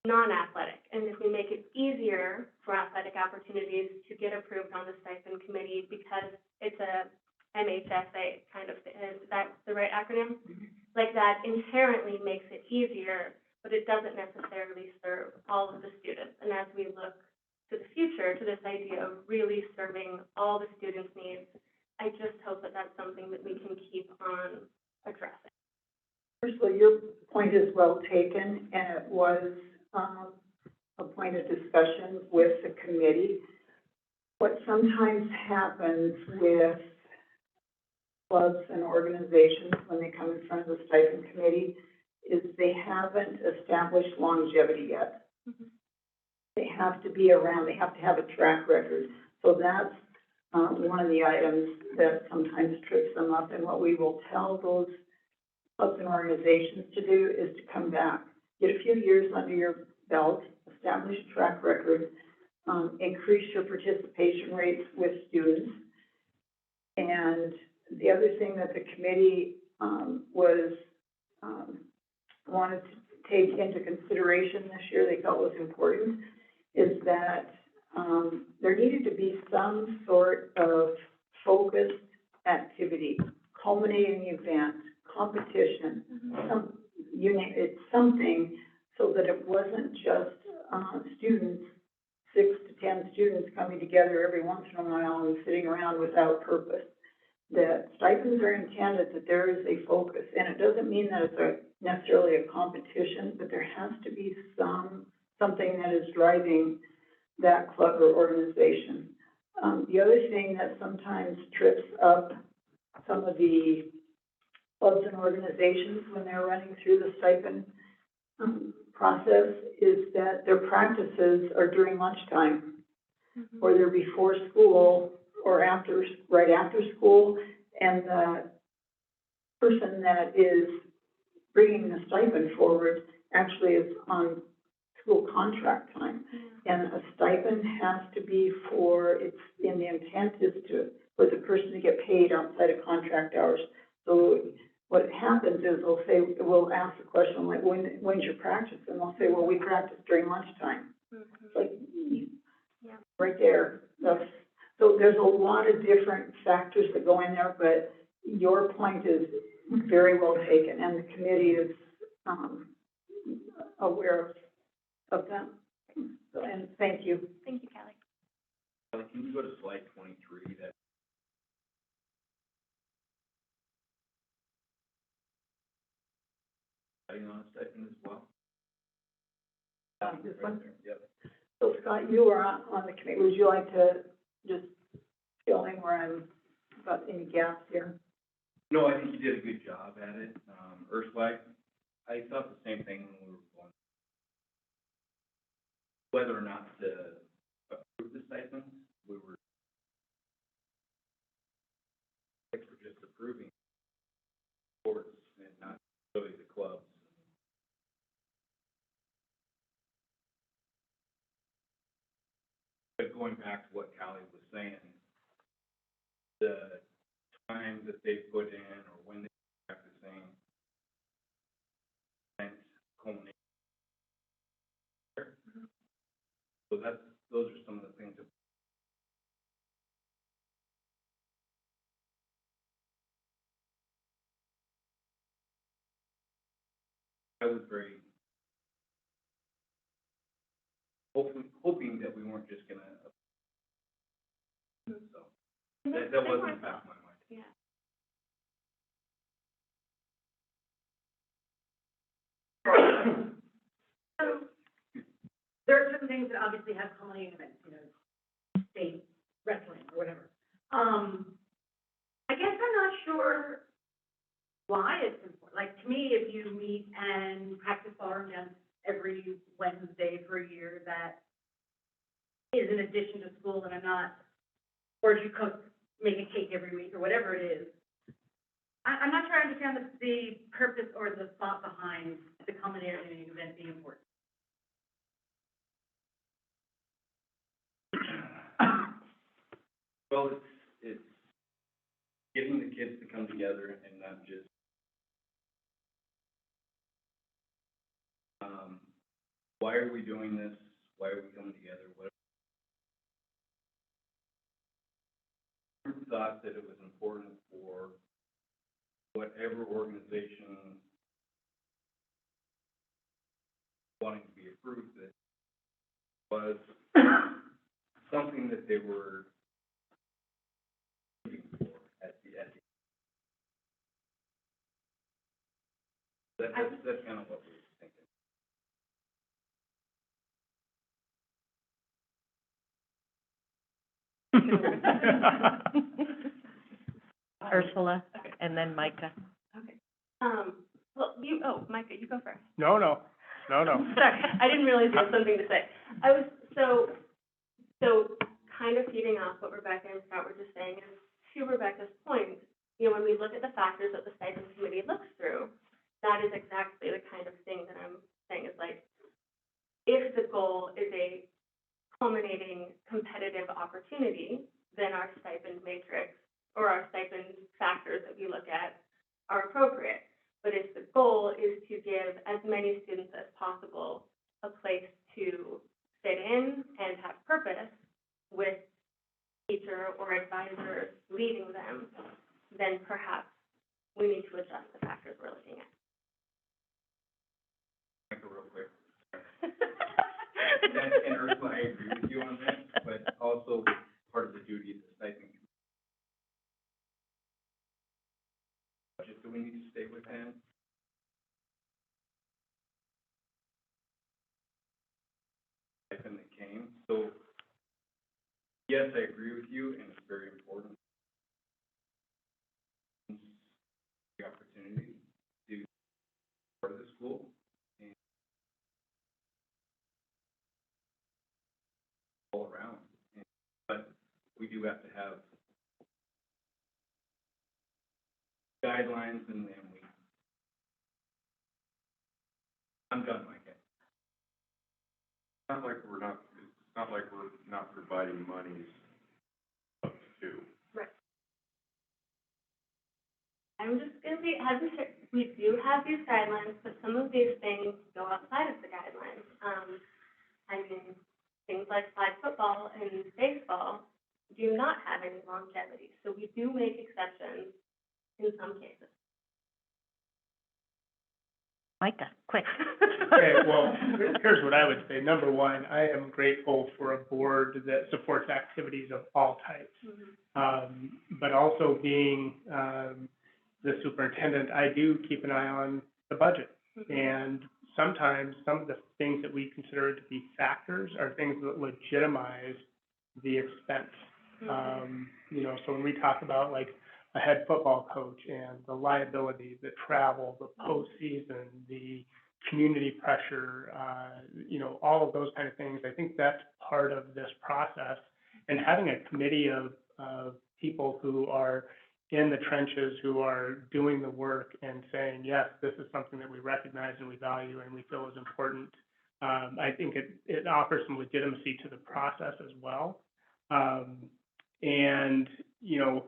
non-athletic. And if we make it easier for athletic opportunities to get approved on the Stipend Committee, because it's a MHSA kind of, is that the right acronym? Like that inherently makes it easier but it doesn't necessarily serve all of the students. And as we look to the future, to this idea of really serving all the students' needs, I just hope that that's something that we can keep on addressing. First of all, your point is well taken, and it was, a point of discussion with the committee. What sometimes happens with clubs and organizations when they come in front of the stipend committee is they haven't established longevity yet. Mm-hmm. They have to be around, they have to have a track record. So that's, one of the items that sometimes trips them up, and what we will tell those clubs and organizations to do is to come back, get a few years under your belt, establish a track record, increase your participation rates with students. And the other thing that the committee, wanted to take into consideration this year, they felt was important, is that, there needed to be some sort of focused activity, culminating event, competition, it's something, so that it wasn't just, students, 6 to 10 students coming together every once in a while and sitting around without purpose. That stipends are intended that there is a focus, and it doesn't mean that it's necessarily a competition, but there has to be something that is driving that club or organization. The other thing that sometimes trips up some of the clubs and organizations when they're running through the stipend process is that their practices are during lunchtime, or they're before school, or right after school, and the person that is bringing the stipend forward actually is on school contract time. And a stipend has to be and the intent is for the person to get paid outside of contract hours. So what happens is we'll ask the question, like, when's your practice? And they'll say, well, we practice during lunchtime. It's like, right there. So there's a lot of different factors that go in there, but your point is very well taken, and the committee is, aware of them. So, and thank you. Thank you, Kelly. Kelly, can you go to slide 23, that writing on a stipend as well? This Right one? there, yep. So Scott, you are on the committee. Would you like to just fill in where I'm about any gaps here? No, I think you did a good job at it. Ursula, I thought the same thing when we were going, whether or not to approve the stipends, we were just approving boards and not really the clubs. But going back to what Callie was saying, the time that they put in or when they're practicing and culminate. So those are some of the things that I was very hoping that we weren't just gonna, so that wasn't past my mind. Yeah. So, there are certain things that obviously have culminating events, state wrestling or whatever. I guess I'm not sure why it's important. Like, to me, if you meet and practice ballroom dance every Wednesday for a year, that is in addition to school, and or if you make a cake every week or whatever it is. I'm not sure I understand the purpose or the thought behind the culminating event being important. Well, it's getting the kids to come together and not just, why are we doing this? Why are we coming together? What thought that it was important for whatever organization wanting to be approved, that was something that they were looking for at the end. That's kind of what we were thinking. Ursula, and then Micah. Okay. Well, Micah, you go first. No. Sorry, I didn't realize you had something to say. I was, so kind of feeding off what Rebecca and Scott were just saying, is to Rebecca's point, you know, when we look at the factors that the Stipend Committee looks through, that is exactly the kind of thing that I'm saying is like, if the goal is a culminating competitive opportunity, then our stipend matrix or our stipend factors that we look at are appropriate. But if the goal is to give as many students as possible a place to fit in and have purpose with teacher or advisor leading them, then perhaps we need to adjust the factors we're looking at. Real quick. And Ursula, I agree with you on that, but also part of the duty of the stipend budget that we need to stay within. Stipend that came, so yes, I agree with you, and it's very important. The opportunity to be part of the school. All around, but we do have to have guidelines, and I'm done, Mike. It's not like we're not providing monies up to. Right. I'm just going to be hesitant. We do have these guidelines, but some of these things go outside of the guidelines. I mean, things like flag football and baseball do not have any longevity, so we do make exceptions in some cases. Micah, quick. Okay, well, here's what I would say. Number one, I am grateful for a board that supports activities of all types. But also being the superintendent, I do keep an eye on the budget. And sometimes some of the things that we consider to be factors are things that legitimize the expense. You know, so when we talk about like a head football coach and the liability, the travel, the postseason, the community pressure, you know, all of those kind of things, I think that's part of this process. And having a committee of people who are in the trenches, who are doing the work and saying, yes, this is something that we recognize and we value and we feel is important. I think it offers some legitimacy to the process as well. And, you know,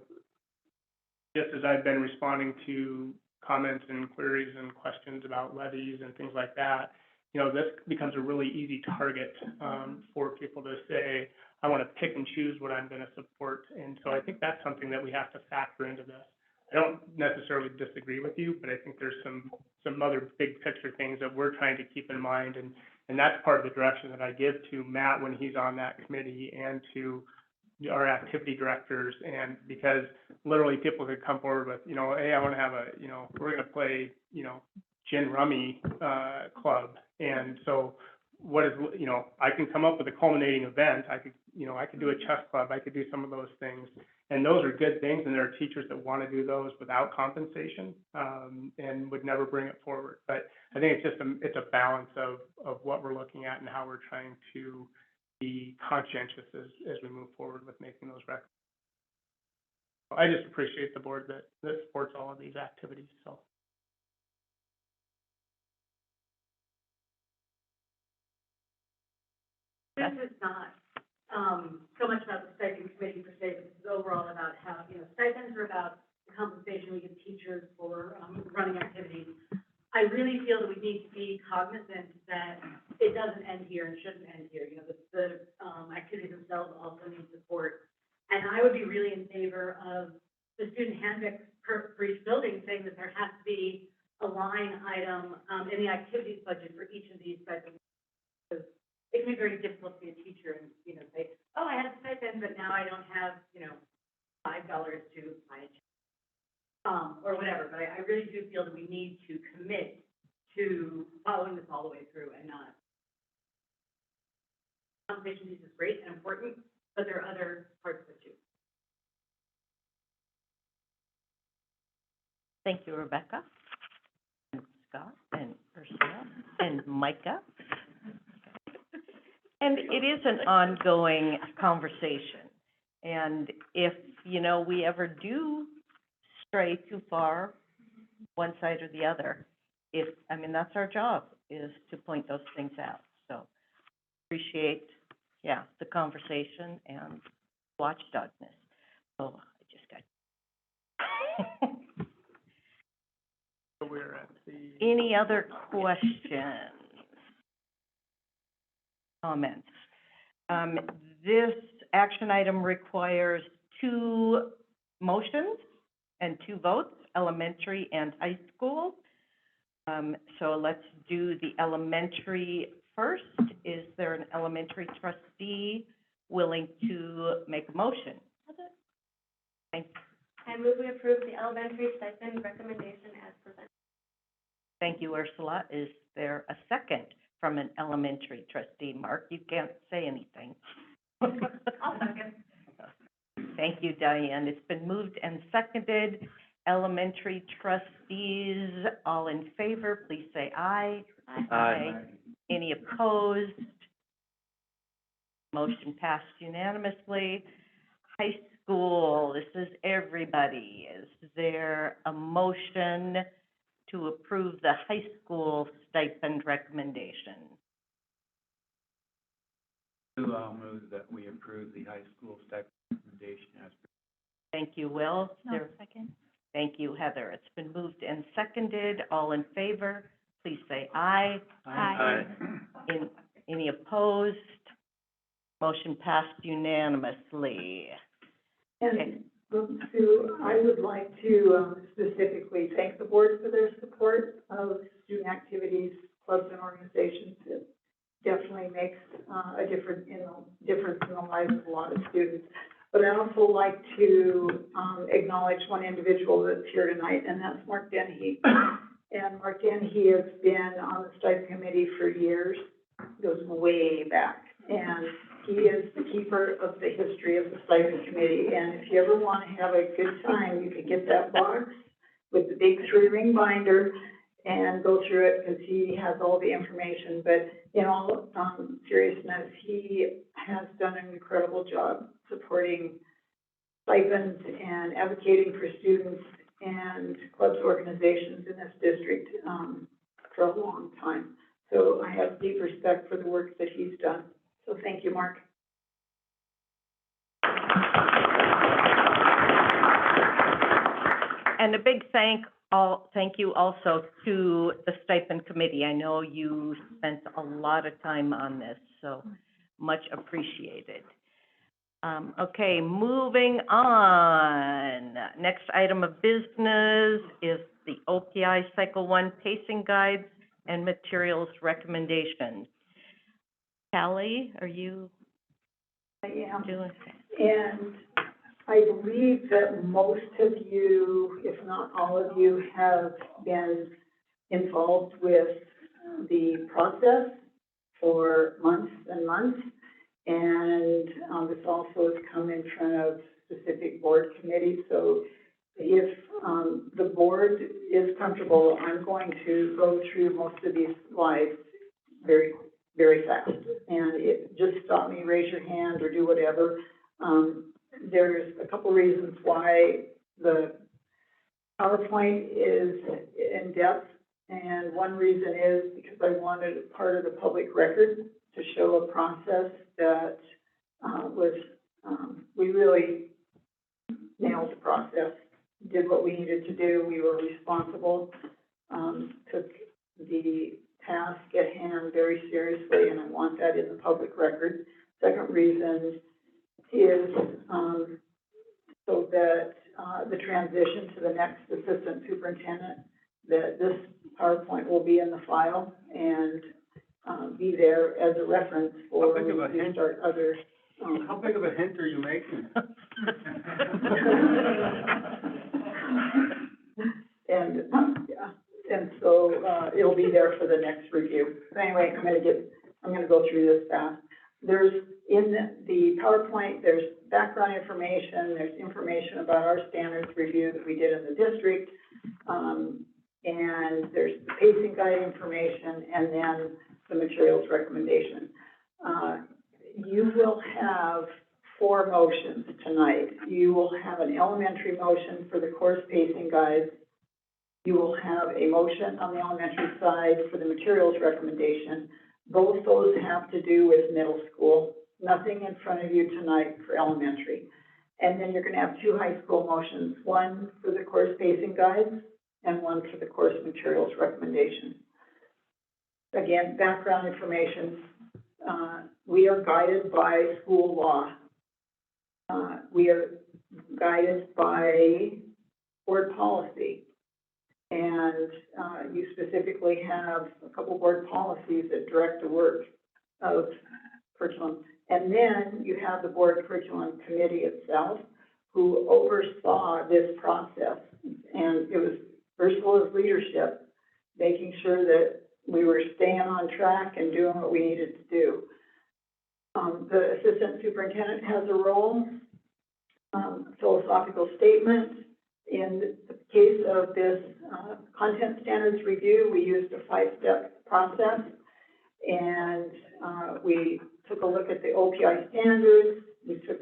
just as I've been responding to comments and queries and questions about levies and things like that, you know, this becomes a really easy target for people to say, I want to pick and choose what I'm going to support. And so I think that's something that we have to factor into this. I don't necessarily disagree with you, but I think there's some other big picture things that we're trying to keep in mind. And that's part of the direction that I give to Matt when he's on that committee and to our activity directors. And because literally people could come forward with, you know, hey, I want to have we're going to play, you know, gin rummy club. And so what is, you know, I can come up with a culminating event. I could do a chess club. I could do some of those things. And those are good things. And there are teachers that want to do those without compensation and would never bring it forward. But I think it's a balance of what we're looking at and how we're trying to be conscientious as we move forward with making those records. I just appreciate the board that supports all of these activities. So. This is not so much about the stipend committee per se, but this is overall about how, you know, stipends are about the compensation we give teachers for running activities. I really feel that we need to be cognizant that it doesn't end here and shouldn't end here. You know, the activities themselves also need support. And I would be really in favor of the student handbook for each building saying that there has to be a line item, in the activities budget for each of these stipends. Because it can be very difficult to be a teacher and, you know, say, oh, I have a stipend, but now I don't have, you know, $5 to buy a check. Or whatever, but I really do feel that we need to commit to following this all the way through and not. Compensation piece is great and important, but there are other parts of it too. Thank you, Rebecca, and Scott, and Ursula, and Micah. And it is an ongoing conversation. And if, you know, we ever do stray too far, one side or the other, that's our job, is to point those things out. So appreciate, the conversation and watchdogness. So I just got. We're at the. Any other questions? Comments? This action item requires 2 motions and 2 votes, elementary and high school. So let's do the elementary first. Is there an elementary trustee willing to make a motion? Thank you. I move we approve the elementary stipend recommendation as presented. Thank you, Ursula. Is there a second from an elementary trustee? Mark, you can't say anything. I'll second. Thank you, Diane. It's been moved and seconded. Elementary trustees, all in favor, please say aye. Aye. Any opposed? Motion passed unanimously. High school, this is everybody. Is there a motion to approve the high school stipend recommendation? I'll move that we approve the high school stipend recommendation as. Thank you, Will. second. Thank you, Heather. It's been moved and seconded. All in favor, please say aye. Aye. Any opposed? Motion passed unanimously. And Sue, I would like to specifically thank the board for their support of student activities, clubs, and organizations. It definitely makes a difference in the lives of a lot of students. But I'd also like to acknowledge one individual that's here tonight, and that's Mark Dennehy. And Mark Dennehy has been on the Stipend Committee for years, goes way back. And he is the keeper of the history of the Stipend Committee. And if you ever want to have a good time, you can get that box with the big 3-ring binder and go through it, because he has all the information. But in all seriousness, he has done an incredible job supporting stipends and advocating for students and clubs, organizations in this district for a long time. So I have deep respect for the work that he's done. So thank you, Mark. And a big thank you also to the Stipend Committee. I know you spent a lot of time on this, so much appreciated. Okay, moving on. Next item of business is the OPI Cycle 1 pacing guides and materials recommendation. Callie, are you I am. doing? And I believe that most of you, if not all of you, have been involved with the process for months and months. And this also has come in front of specific board committees. So if the board is comfortable, I'm going to go through most of these slides very, very fast. And just stop me, raise your hand, or do whatever. There's a couple reasons why the PowerPoint is in depth. And one reason is because I wanted it part of the public record to show a process that we really nailed the process, did what we needed to do. We were responsible, took the task at hand very seriously, and I want that in the public record. Second reason is so that the transition to the next assistant superintendent that this PowerPoint will be in the file and, be there as a reference for How big of a when we hint? start other, How big of a hint are you making? And, yeah, and so, it'll be there for the next review. So anyway, I'm gonna go through this fast. There's, in the PowerPoint, there's background information, there's information about our standards review that we did in the district, and there's the pacing guide information, and then the materials recommendation. You will have 4 motions tonight. You will have an elementary motion for the course pacing guides. You will have a motion on the elementary side for the materials recommendation. Both those have to do with middle school. Nothing in front of you tonight for elementary. And then you're gonna have 2 high school motions, one for the course pacing guides and one for the course materials recommendation. Again, background information. We are guided by school law. We are guided by board policy. And, you specifically have a couple board policies that direct the work of curriculum. And then you have the board curriculum committee itself, who oversaw this process. And it was Ursula's leadership, making sure that we were staying on track and doing what we needed to do. The assistant superintendent has a role, philosophical statement. In the case of this content standards review, we used a 5-step process, and we took a look at the OPI standards. We took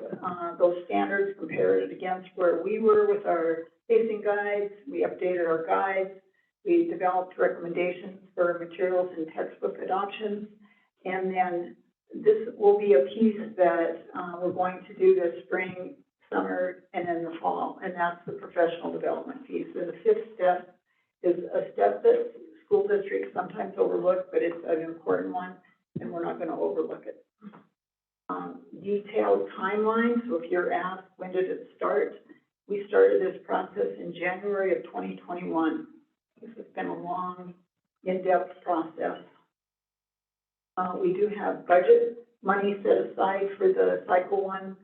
those standards, compared it against where we were with our pacing guides. We updated our guides. We developed recommendations for materials and textbook adoptions. And then this will be a piece that we're going to do this spring, summer, and in the fall, and that's the professional development piece. And the 5th step is a step that school districts sometimes overlook, but it's an important one, and we're not gonna overlook it. Detailed timeline, so if you're asked, when did it start? We started this process in January of 2021. This has been a long, in-depth process. We do have budget money set aside for the Cycle 1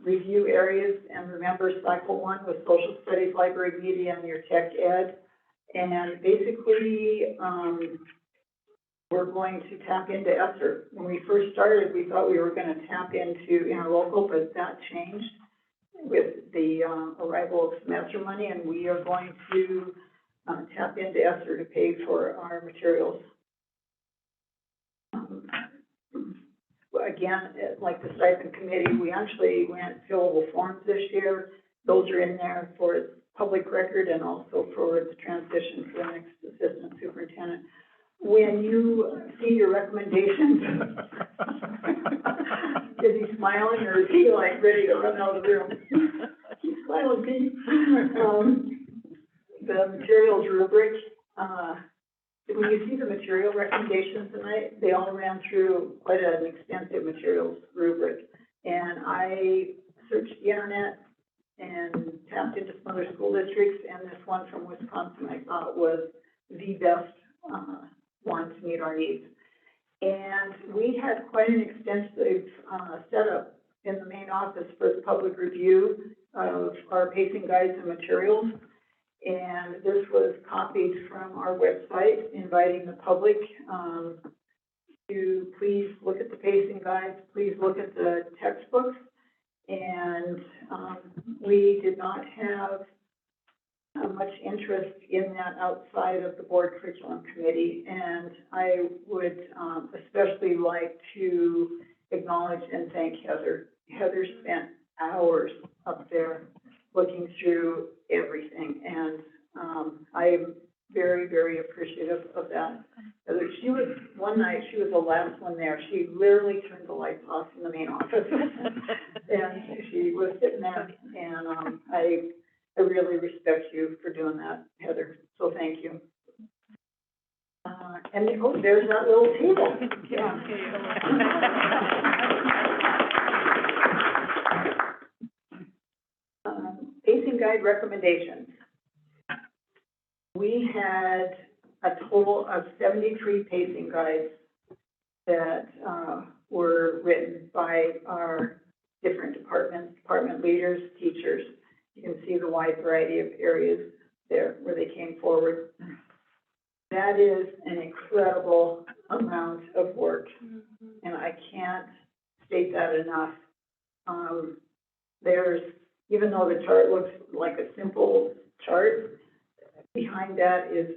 review areas, and remember, Cycle 1 was social studies, library, media, and your tech ed. And basically, we're going to tap into ESSER. When we first started, we thought we were going to tap into interlocal, but that changed with the arrival of semester money, and we are going to tap into ESSER to pay for our materials. Again, like the Stipend Committee, we actually went fillable forms this year. Those are in there for public record and also for the transition for the next assistant superintendent. When you see your recommendations, is he smiling or is he like ready to run out of the room? He's smiling, Pete. The materials rubric, when you see the material recommendations tonight, they all ran through quite an extensive materials rubric. And I searched the internet and tapped into some other school districts, and this one from Wisconsin I thought was the best one to meet our needs. And we had quite an extensive setup in the main office for the public review of our pacing guides and materials. And this was copied from our website, inviting the public to please look at the pacing guides, please look at the textbooks. And we did not have much interest in that outside of the board curriculum committee. And I would especially like to acknowledge and thank Heather. Heather spent hours up there looking through everything, and I'm very, very appreciative of that. Heather, she was, one night, she was the last one there. She literally turned the lights off in the main office. And she was sitting there, and I really respect you for doing that, Heather, so thank you. And oh, there's that little table. Yeah. Pacing guide recommendations. We had a total of 73 pacing guides that were written by our different departments, department leaders, teachers. You can see the wide variety of areas there where they came forward. That is an incredible amount of work, and I can't state that enough. There's, even though the chart looks like a simple chart, behind that is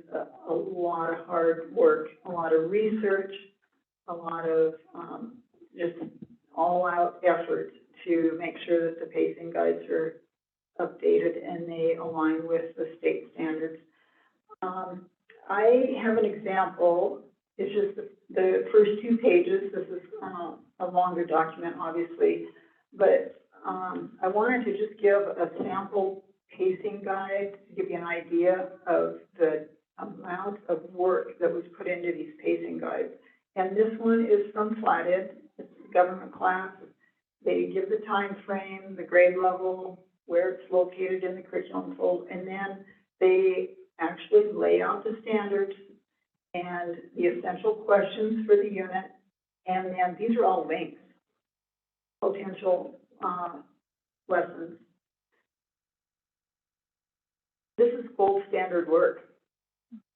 a lot of hard work, a lot of research, a lot of just all-out effort to make sure that the pacing guides are updated and they align with the state standards. I have an example. It's just the first 2 pages. This is a longer document, obviously, but I wanted to just give a sample pacing guide to give you an idea of the amount of work that was put into these pacing guides. And this one is from Flathead. It's a government class. They give the time frame, the grade level, where it's located in the curriculum fold, and then they actually lay out the standards and the essential questions for the unit. And then these are all links, potential lessons. This is gold standard work.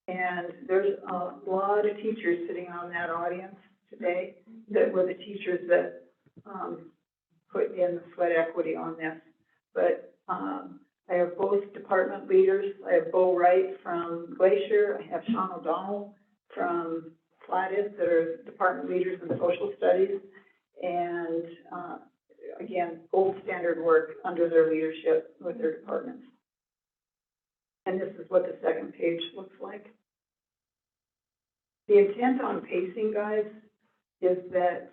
And there's a lot of teachers sitting on that audience today that were the teachers that put in the sweat equity on this. But I have both department leaders. I have Bo Wright from Glacier. I have Sean O'Donnell from Flathead that are department leaders in social studies. And again, gold standard work under their leadership with their departments. And this is what the second page looks like. The intent on pacing guides is that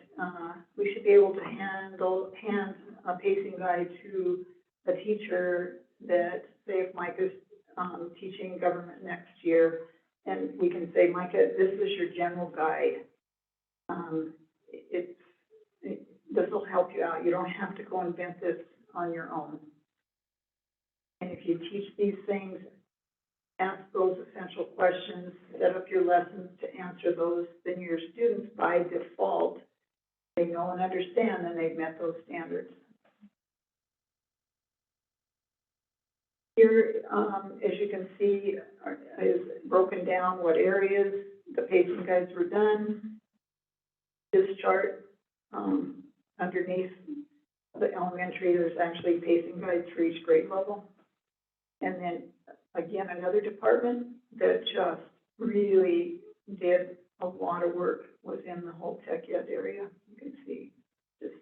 we should be able to hand a pacing guide to a teacher that, say if Micah's teaching government next year, and we can say, Micah, this is your general guide. This will help you out. You don't have to go invent this on your own. And if you teach these things, ask those essential questions, set up your lessons to answer those, then your students by default, they know and understand and they've met those standards. Here, as you can see, is broken down what areas the pacing guides were done. This chart, underneath the elementary, there's actually pacing guides for each grade level. And then again, another department that just really did a lot of work was in the whole tech ed area. You can see just.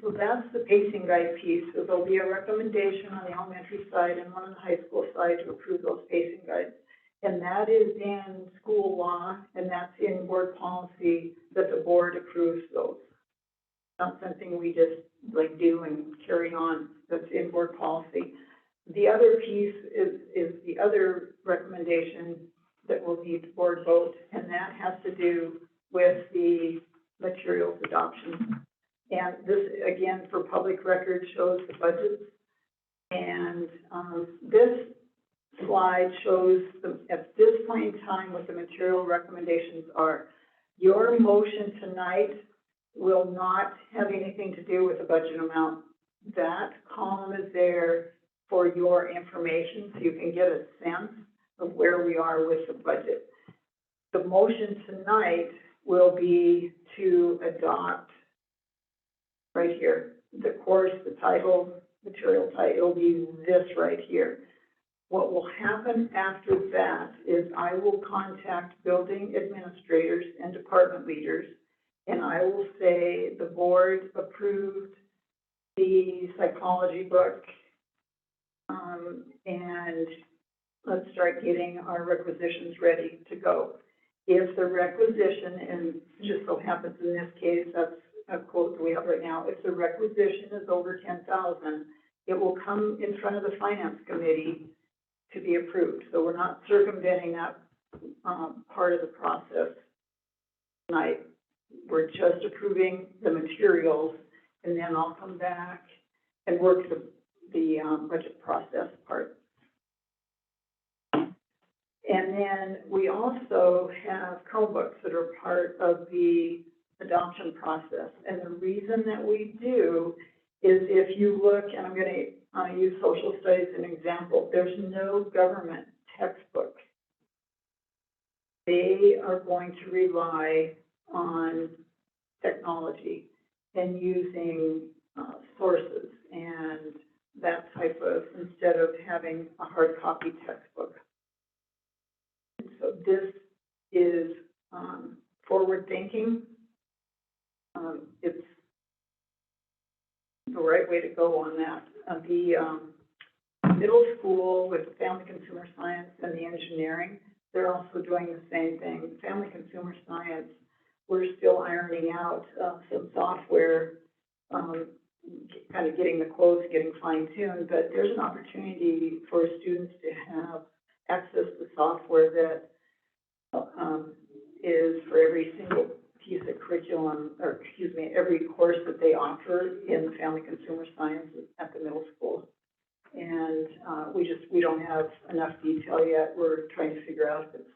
So that's the pacing guide piece. So there'll be a recommendation on the elementary side and one on the high school side to approve those pacing guides. And that is in school law, and that's in board policy that the board approves those. Not something we just like do and carry on. That's in board policy. The other piece is the other recommendation that will need board vote, and that has to do with the materials adoption. And this, again, for public record, shows the budgets. And this slide shows at this point in time what the material recommendations are. Your motion tonight will not have anything to do with the budget amount. That column is there for your information so you can get a sense of where we are with the budget. The motion tonight will be to adopt right here, the course, the title, material title, will be this right here. What will happen after that is I will contact building administrators and department leaders, and I will say the board approved the psychology book, and let's start getting our requisitions ready to go. If the requisition, and just so happens in this case, that's a quote that we have right now, if the requisition is over 10,000, it will come in front of the Finance Committee to be approved. So we're not circumventing that part of the process tonight. We're just approving the materials, and then I'll come back and work the budget process part. then we also have Chromebooks that are part of the adoption process. And the reason that we do is if you look, and I'm going to use social studies as an example, there's no government textbook. They are going to rely on technology and using sources and that type of, instead of having a hard copy textbook. And so this is forward thinking. It's the right way to go on that. The middle school with family consumer science and the engineering, they're also doing the same thing. Family consumer science, we're still ironing out some software, kind of getting the quotes, getting fine-tuned, but there's an opportunity for students to have access to software that is for every single piece of curriculum, or excuse me, every course that they offer in family consumer science at the middle school. And we don't have enough detail yet. We're trying to figure out if it's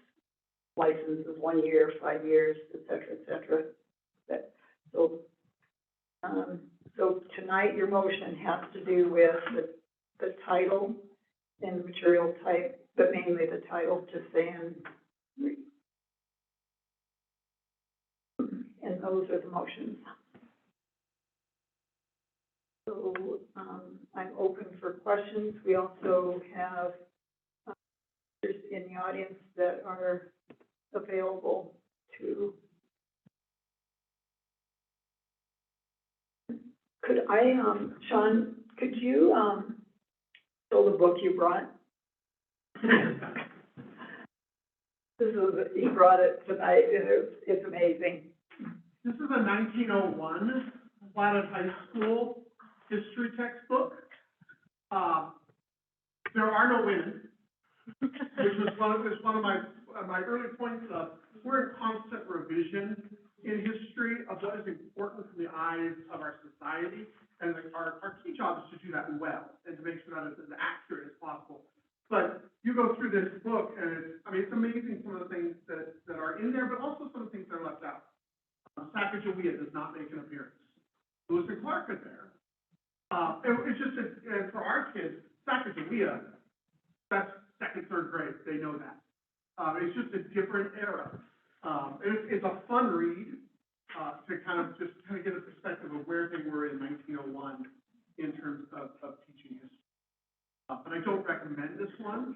licenses 1 year, 5 years, et cetera, But, so tonight your motion has to do with the title and material type, but mainly the title, just saying. And those are the motions. So I'm open for questions. We also have in the audience that are available to. Could I, Sean, could you show the book you brought? He brought it tonight, and it's amazing. This is a 1901 Flathead High School history textbook. There are no women, which was one of my early points of, we're in constant revision in history of what is important from the eyes of our society, and our key job is to do that well and to make sure that it's as accurate as possible. But you go through this book, and it's amazing some of the things that are in there, but also some of the things that are left out. Sacagawea does not make an appearance. Lewis and Clark are there. It's just for our kids, Sacagawea, that's second, third grade. They know that. It's just a different era. It's a fun read to kind of get a perspective of where they were in 1901 in terms of teaching history. But I don't recommend this one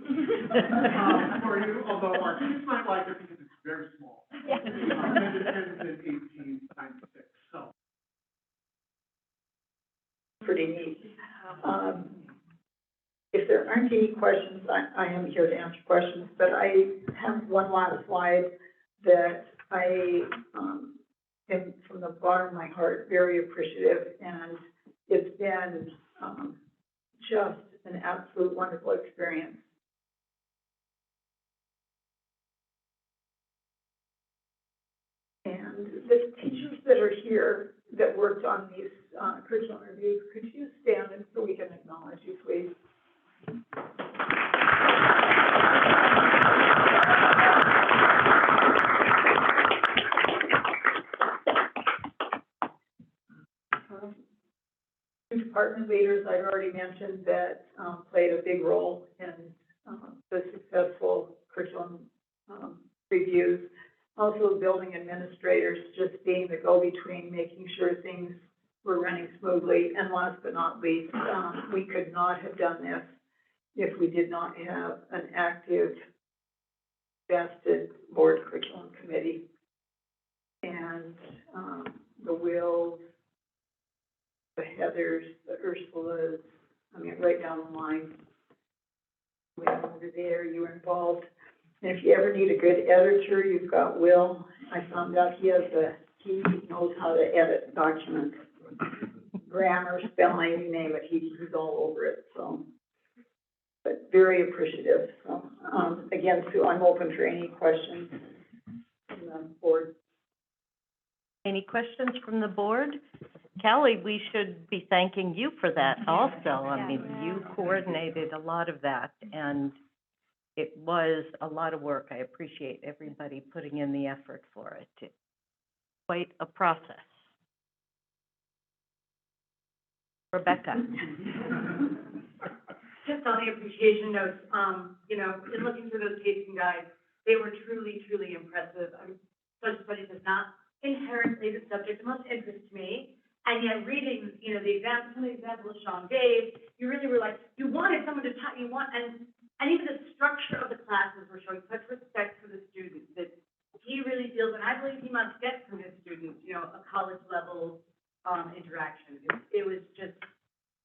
for you, although our kids might like it because it's very small. Yeah. And it ends in 1896. So. Pretty neat. If there aren't any questions, I am here to answer questions, but I have one last slide that I am, from the bottom of my heart, very appreciative, and it's been just an absolute wonderful experience. And the teachers that are here that worked on these curriculum reviews, could you stand and so we can acknowledge you, please? Department leaders, I've already mentioned that played a big role in the successful curriculum reviews. Also, building administrators just being the go-between, making sure things were running smoothly. And last but not least, we could not have done this if we did not have an active, vested board curriculum committee. And the Wills, the Heathers, the Ursulas, right down the line. Way over there, you were involved. And if you ever need a good editor, you've got Will. I found out he knows how to edit documents. Grammar, spelling, you name it, he's all over it, so. But very appreciative. So, again, Sue, I'm open for any questions from the board. Any questions from the board? Callie, we should be thanking you for that also. I mean, you coordinated a lot of that, and it was a lot of work. I appreciate everybody putting in the effort for it. It's quite a process. Rebecca? Just on the appreciation notes, you know, in looking through those pacing guides, they were truly, truly impressive. Social studies is not inherently the subject of most interest to me, and yet reading, you know, some of the examples Sean gave, you really were like, you wanted someone to talk, and even the structure of the classes were showing such respect for the students that he really feels, and I believe he must get from his students, you know, a college level, interaction. It was just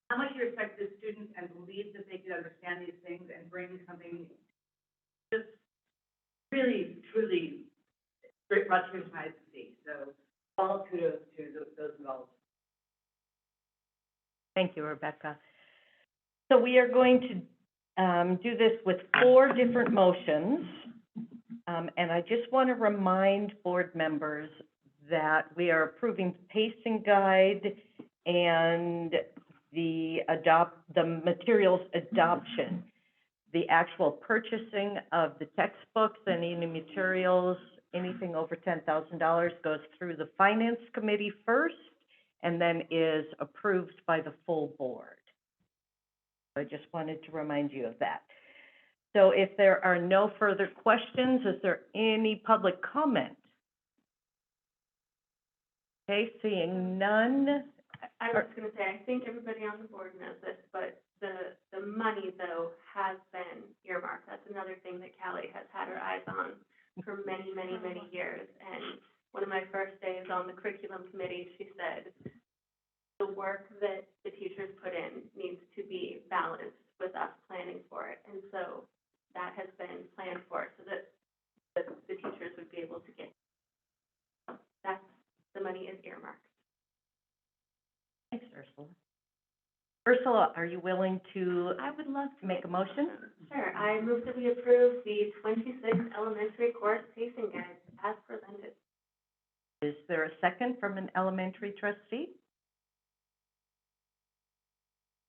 how much he respected the students and believed that they could understand these things and bring something just really, truly brought tears to my eyes to see. So all kudos to those involved. Thank you, Rebecca. So we are going to do this with 4 different motions. And I just want to remind board members that we are approving the pacing guide and the materials adoption. The actual purchasing of the textbooks and any materials, anything over $10,000 goes through the Finance Committee first and then is approved by the full board. I just wanted to remind you of that. So if there are no further questions, is there any public comment? Okay, seeing none. I was gonna say, I think everybody on the board knows this, but the money, though, has been earmarked. That's another thing that Callie has had her eyes on for many, many, many years. And one of my first days on the curriculum committee, she said, the work that the teachers put in needs to be balanced with us planning for it. And so that has been planned for so that the teachers would be able to get. That's, the money is earmarked. Thanks, Ursula. Ursula, are you willing to I would love to make a motion? Sure. I move that we approve the 26 elementary course pacing guide as presented. Is there a second from an elementary trustee?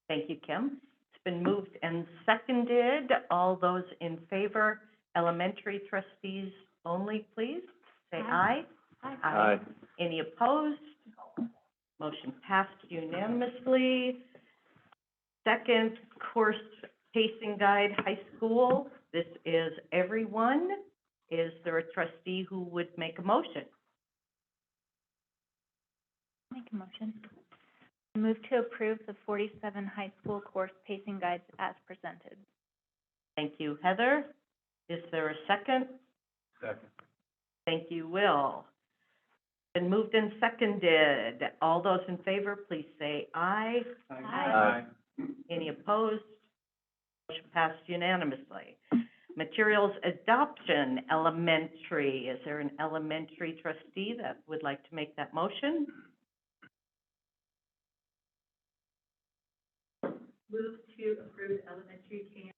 Thank you, Kim. It's been moved and seconded. All those in favor, elementary trustees only, please, say aye. Aye. Aye. Any opposed? Motion passed unanimously. Second, course pacing guide, high school. This is everyone. Is there a trustee who would make a motion? Make a motion. Move to approve the 47 high school course pacing guides as presented. Thank you, Heather. Is there a second? Second. Thank you, Will. Been moved and seconded. All those in favor, please say aye. Aye. Any opposed? Motion passed unanimously. Materials adoption, elementary. Is there an elementary trustee that would like to make that motion? Move to approve elementary camp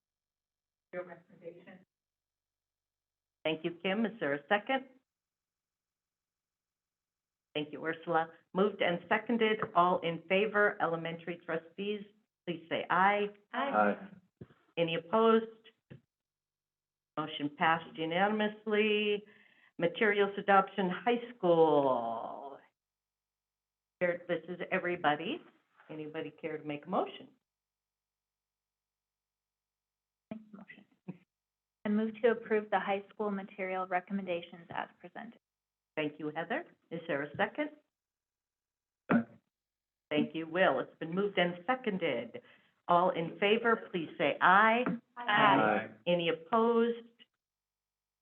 recommendation. Thank you, Kim. Is there a second? Thank you, Ursula. Moved and seconded. All in favor, elementary trustees, please say aye. Aye. Any opposed? Motion passed unanimously. Materials adoption, high school. Here, this is everybody. Anybody care to make a motion? Motion. I move to approve the high school material recommendations as presented. Thank you, Heather. Is there a second? Second. Thank you, Will. It's been moved and seconded. All in favor, please say aye. Aye. Any opposed?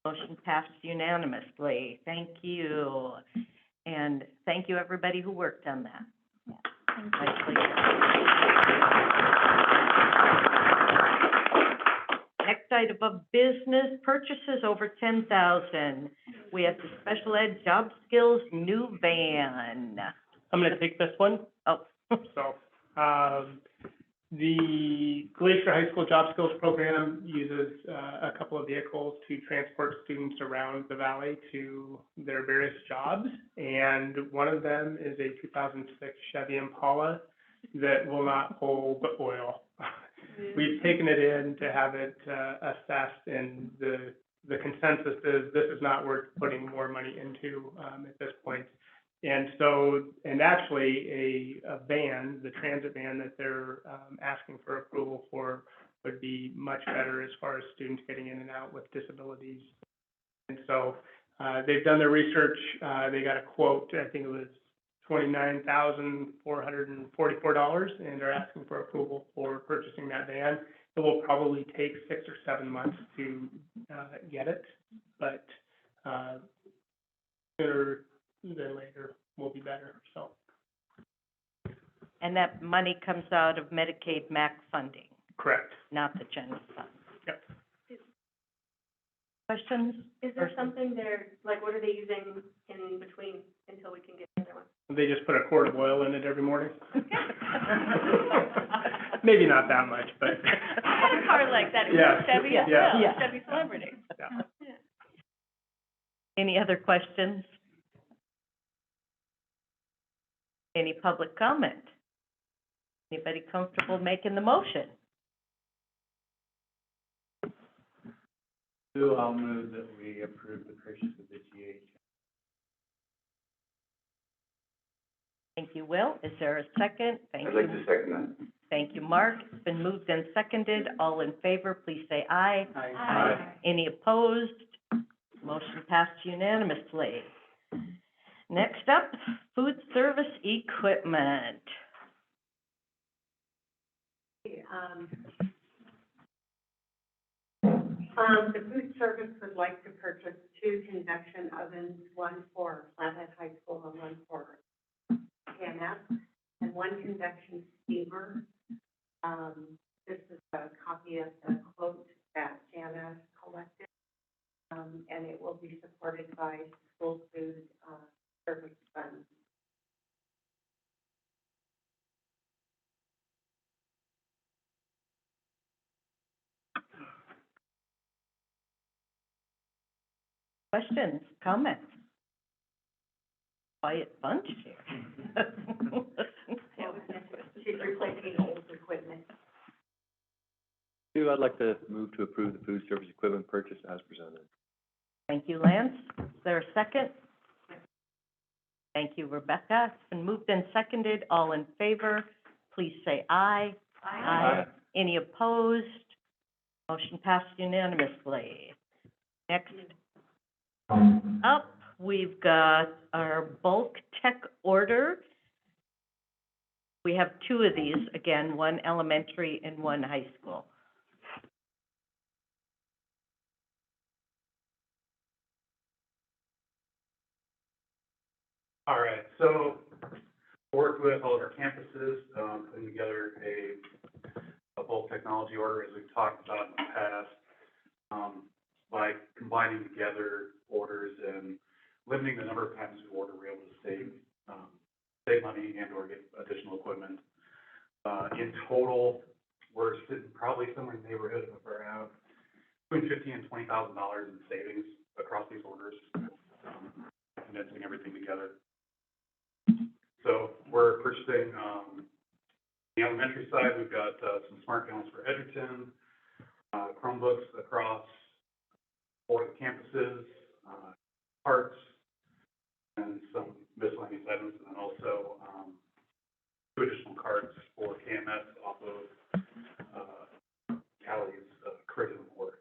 Motion passed unanimously. Thank you. And thank you, everybody who worked on that. Yeah, thank you. Nicely done. Next item of business, purchases over $10,000. We have the special ed job skills new van. I'm gonna take this one. Oh, So, the Glacier High School Job Skills Program uses a couple of vehicles to transport students around the valley to their various jobs. And one of them is a 2006 Chevy Impala that will not hold oil. we've taken it in to have it, assessed, and the consensus is this is not worth putting more money into, at this point. And so, and actually, a van, the transit van that they're, asking for approval for would be much better as far as students getting in and out with disabilities. And so, they've done their research, they got a quote, I think it was $29,444, and they're asking for approval for purchasing that van. It will probably take 6 or 7 months to, get it, but, sooner than later will be better, so. And that money comes out of Medicaid MAC funding, Correct. not the general fund. Yep. Questions? Is there something there, like, what are they using in between until we can get the other one? They just put a quart of oil in it every morning. Maybe not that much, but. I had a car like that, it was Yeah. Chevy as Yeah. well, Yeah. Chevy Celebrity. Yeah. Any other questions? Any public comment? Anybody comfortable making the motion? I'll move that we approve the purchase of the GH. Thank you, Will. Is there a second? Thank I'd you. like to second that. Thank you, Mark. It's been moved and seconded. All in favor, please say aye. Aye. Any opposed? Motion passed unanimously. Next up, food service equipment. The food service would like to purchase 2 convection ovens, one for Flathead High School and one for KMS, and 1 convection steamer. This is a copy of the quote that Jana collected, and it will be supported by school food, service funds. Questions, comments? Quiet bunch here. She's replacing old equipment. I'd like to move to approve the food service equipment purchase as presented. Thank you, Lance. Is there a second? Thank you, Rebecca. It's been moved and seconded. All in favor, please say aye. Aye. Any opposed? Motion passed unanimously. Next up, we've got our bulk tech order. We have 2 of these, again, 1 elementary and 1 high school. All right, so worked with all of our campuses, putting together a bulk technology order, as we've talked about in the past, by combining together orders and limiting the number of times we order, we're able to save money and or get additional equipment. In total, we're sitting probably somewhere in the neighborhood of around between $15,000 and $20,000 in savings across these orders, condensing everything together. So we're purchasing, the elementary side, we've got some smart panels for Edgerton, Chromebooks across 4 of the campuses, parts, and some miscellaneous items, and then also 2 additional cards for KMS off of Callie's curriculum order.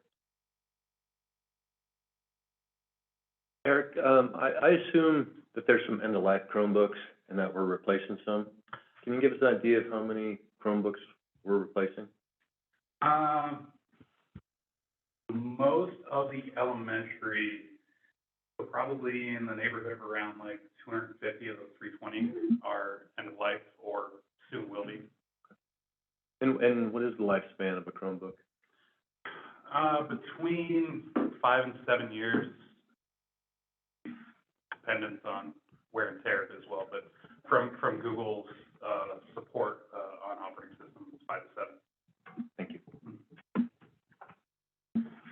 Eric, I assume that there's some end-of-life Chromebooks and that we're replacing some. Can you give us an idea of how many Chromebooks we're replacing? Most of the elementary, so probably in the neighborhood of around like 250 of those 320 are end of life or soon will be. And what is the lifespan of a Chromebook? Between 5 and 7 years, dependent on wear and tear as well, but from Google's support on operating systems, 5 to 7. Thank you.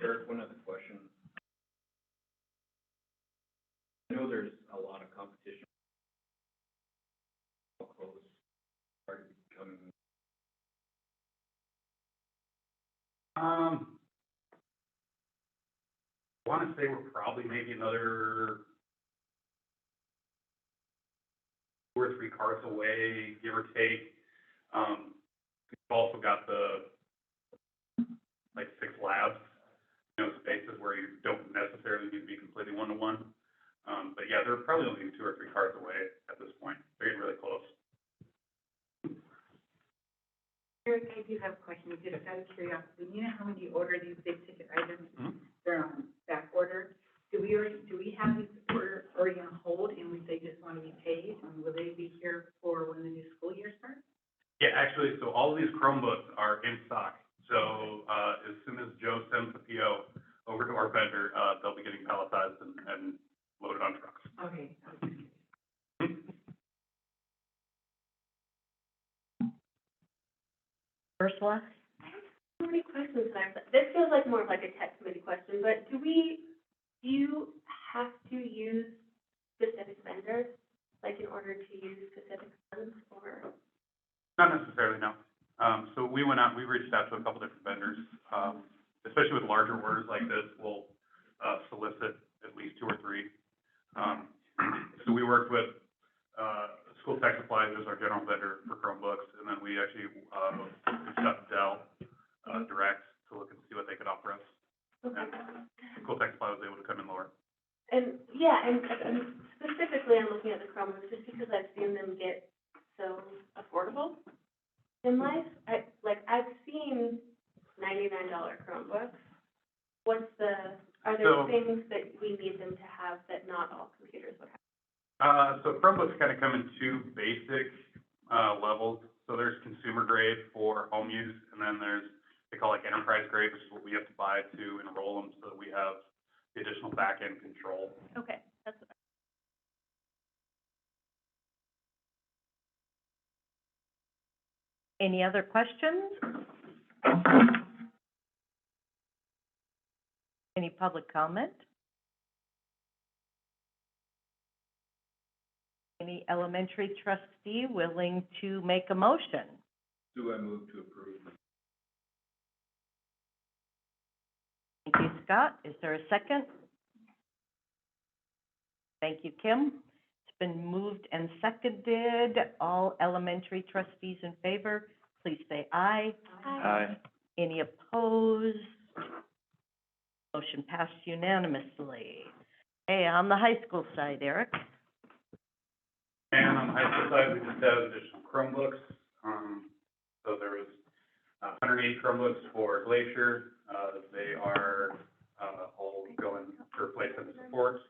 Eric, one other question. I know there's a lot of competition. How close are you becoming I want to say we're probably maybe another 2 or 3 carts away, give or take. We've also got the, like, 6 labs, spaces where you don't necessarily need to be completely one-to-one. But yeah, they're probably only 2 or 3 carts away at this point. They're getting really close. Eric, I do have a question, just out of curiosity. You know how when you order these big ticket items, they're on back order? Do we have these already on hold and they just want to be paid? And will they be here for when the new school year starts? Yeah, actually, so all of these Chromebooks are in stock. So, as soon as Joe sends the PO over to our vendor, they'll be getting palletized and loaded on trucks. Okay. Ursula? So many questions there. This feels like more of like a tech committee question, but do you have to use specific vendors, like in order to use specific funds, or? Not necessarily, no. So we went out, we reached out to a couple different vendors, especially with larger orders like this, we'll solicit at least 2 or 3. So we worked with School Tech Supplies as our general vendor for Chromebooks, and then we actually reached out to Dell direct to look and see what they could offer us. Okay. And School Tech Supply was able to come in lower. And, yeah, and specifically I'm looking at the Chromebooks just because I've seen them get so affordable in life. I've seen $99 Chromebooks. Are there things that we need them to have that not all computers would have? So Chromebooks kind of come in 2 basic levels. So there's consumer grade for home use, and then there's, they call it enterprise grade, which is what we have to buy to enroll them so that we have the additional back-end control. Okay, that's what Any other questions? Any public comment? Any elementary trustee willing to make a motion? Do I move to approve? Thank you, Scott. Is there a second? Thank you, Kim. It's been moved and seconded. All elementary trustees in favor, please say aye. Aye. Any opposed? Motion passed unanimously. Hey, on the high school side, Eric? And on the high school side, we just added additional Chromebooks. So there was 108 Chromebooks for Glacier. They are all going to replace them supports,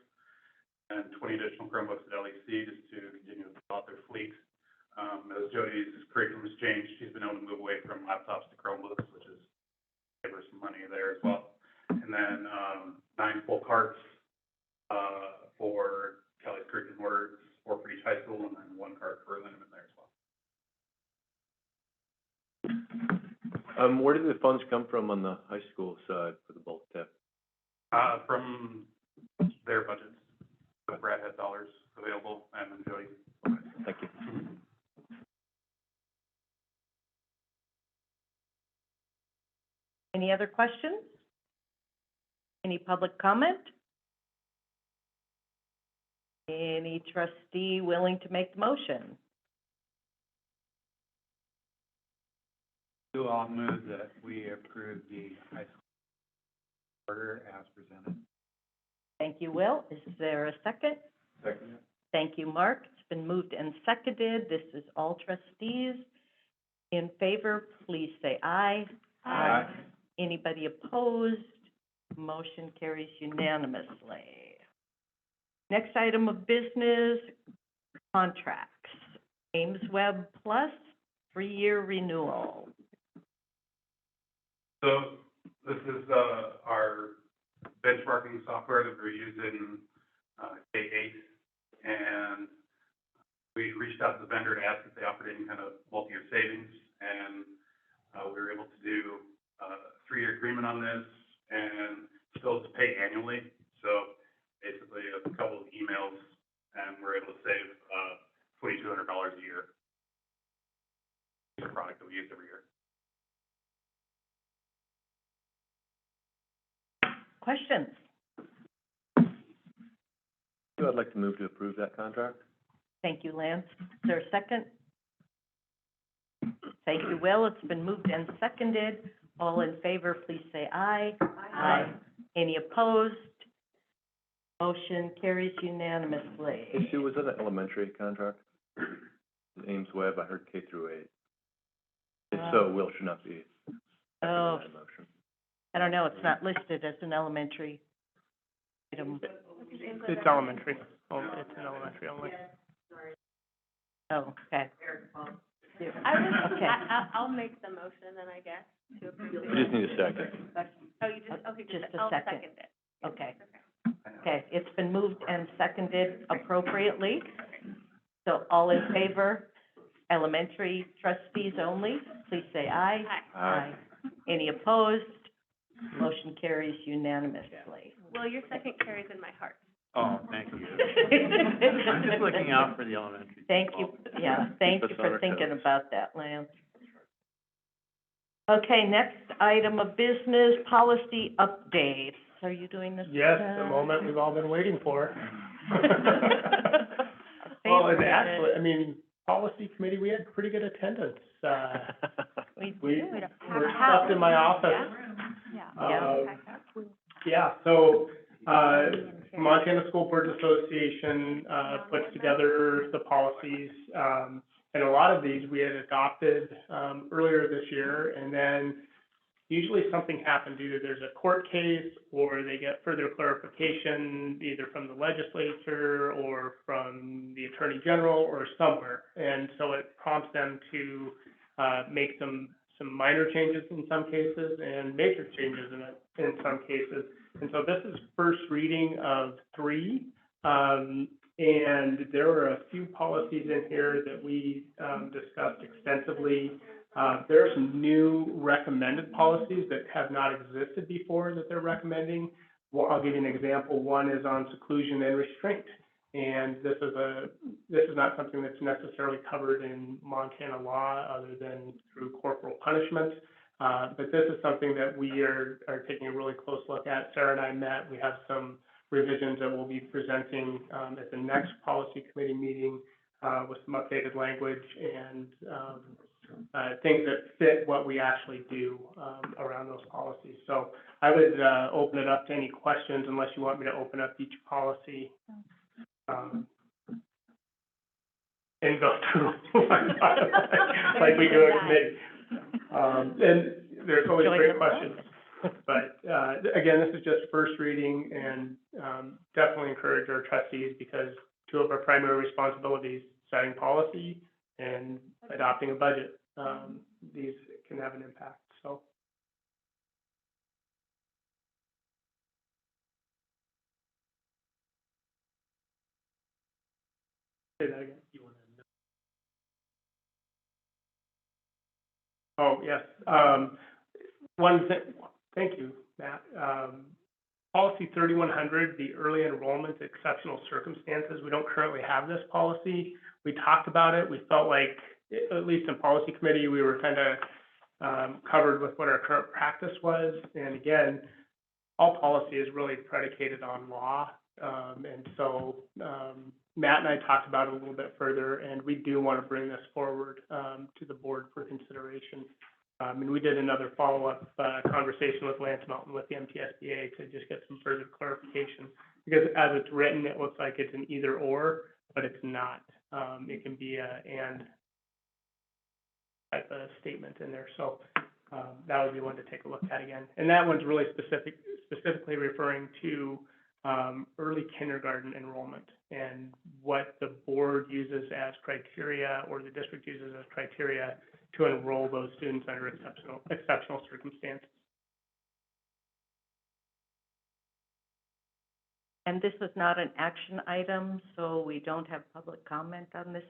and 20 additional Chromebooks at LEC just to continue to fill out their fleet. As Jody's curriculum has changed, she's been able to move away from laptops to Chromebooks, which is give her some money there as well. And then 9 full carts for Kelly's curriculum order, 4 for each high school, and then 1 cart for Lindeman there as well. Where did the funds come from on the high school side for the bulk tech? From their budgets. So Brad had dollars available, and then Jody. Thank you. Any other questions? Any public comment? Any trustee willing to make the motion? Do I'll move that we approve the high school order as presented. Thank you, Will. Is there a second? Second. Thank you, Mark. It's been moved and seconded. This is all trustees. In favor, please say aye. Aye. Anybody opposed? Motion carries unanimously. Next item of business, contracts. Ames Web Plus, 3-year renewal. So this is our benchmarking software that we're using K8, and we reached out to the vendor to ask if they offered any kind of multi-year savings, and we were able to do a 3-year agreement on this, and still to pay annually. So basically a couple of emails, and we're able to save $2,200 a year. It's a product that we use every year. Questions? I'd like to move to approve that contract. Thank you, Lance. Is there a second? Thank you, Will. It's been moved and seconded. All in favor, please say aye. Aye. Any opposed? Motion carries unanimously. Hey, Sue, was that an elementary contract? Ames Webb, I heard K through 8. If so, Will should not be Oh, seconding that motion. I don't know, it's not listed as an elementary item. It's elementary, it's an elementary only. Oh, okay. Okay. I'll make the motion then, I guess, to approve the. We just need a second. Oh, you just, okay, Just a I'll second. second it. Okay. Okay, it's been moved and seconded appropriately. So all in favor, elementary trustees only, please say aye. Aye. Any opposed? Motion carries unanimously. Well, your second carries in my heart. Oh, thank you. I'm just looking out for the elementary. Thank you, yeah, thank you That's on for our thinking toes. about that, Lance. Okay, next item of business, policy updates. Are you doing this? Yes, the moment we've all been waiting for. Our Well, and favorite. actually, I mean, policy committee, we had pretty good attendance. We We do. were stuffed in my office. Yeah, so, Montana School Boards Association, puts together the policies, and a lot of these we had adopted, earlier this year, and then usually something happens, either there's a court case, or they get further clarification, either from the legislature, or from the attorney general, or somewhere, and so it prompts them to, make some minor changes in some cases, and major changes in some cases. And so this is first reading of 3, and there were a few policies in here that we discussed extensively. There are some new recommended policies that have not existed before that they're recommending. Well, I'll give you an example. One is on seclusion and restraint. And this is not something that's necessarily covered in Montana law other than through corporal punishment. But this is something that we are taking a really close look at. Sarah and I met. We have some revisions that we'll be presenting at the next policy committee meeting with some updated language and things that fit what we actually do around those policies. So I would open it up to any questions unless you want me to open up each policy. And go through like we do at committee. And there's always great questions. But, again, this is just first reading and, definitely encourage our trustees because 2 of our primary responsibilities, setting policy and adopting a budget, these can have an impact, so. Say that again. You want to know? Oh, yes. One thing, thank you, Matt. Policy 3100, the early enrollment exceptional circumstances. We don't currently have this policy. We talked about it. We felt like, at least in policy committee, we were kind of covered with what our current practice was. And again, all policy is really predicated on law. And so Matt and I talked about it a little bit further, and we do want to bring this forward to the board for consideration. And we did another follow-up conversation with Lance Melton with the MTSBA to just get some further clarification. Because as it's written, it looks like it's an either or, but it's not. It can be a and type of statement in there. So that would be one to take a look at again. And that one's really specifically referring to early kindergarten enrollment and what the board uses as criteria or the district uses as criteria to enroll those students under exceptional circumstances. And this is not an action item, so we don't have public comment on this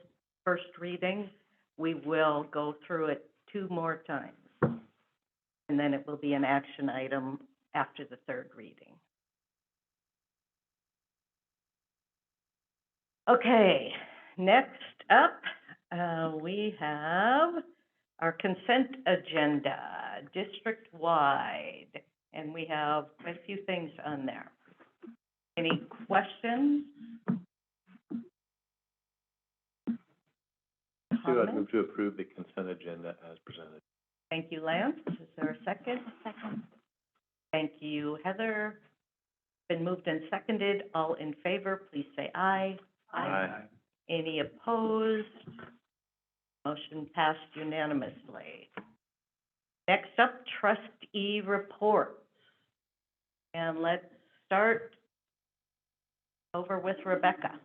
first reading. We will go through it 2 more times. And then it will be an action item after the 3rd reading. Okay, next up, we have our consent agenda, district-wide. and we have quite a few things on there. Any questions? Sue, I'd move to approve the consent agenda as presented. Thank you, Lance. Is there a second? A second. Thank you, Heather. Been moved and seconded. All in favor, please say aye. Aye. Any opposed? Motion passed unanimously. Next up, trustee reports. And let's start over with Rebecca.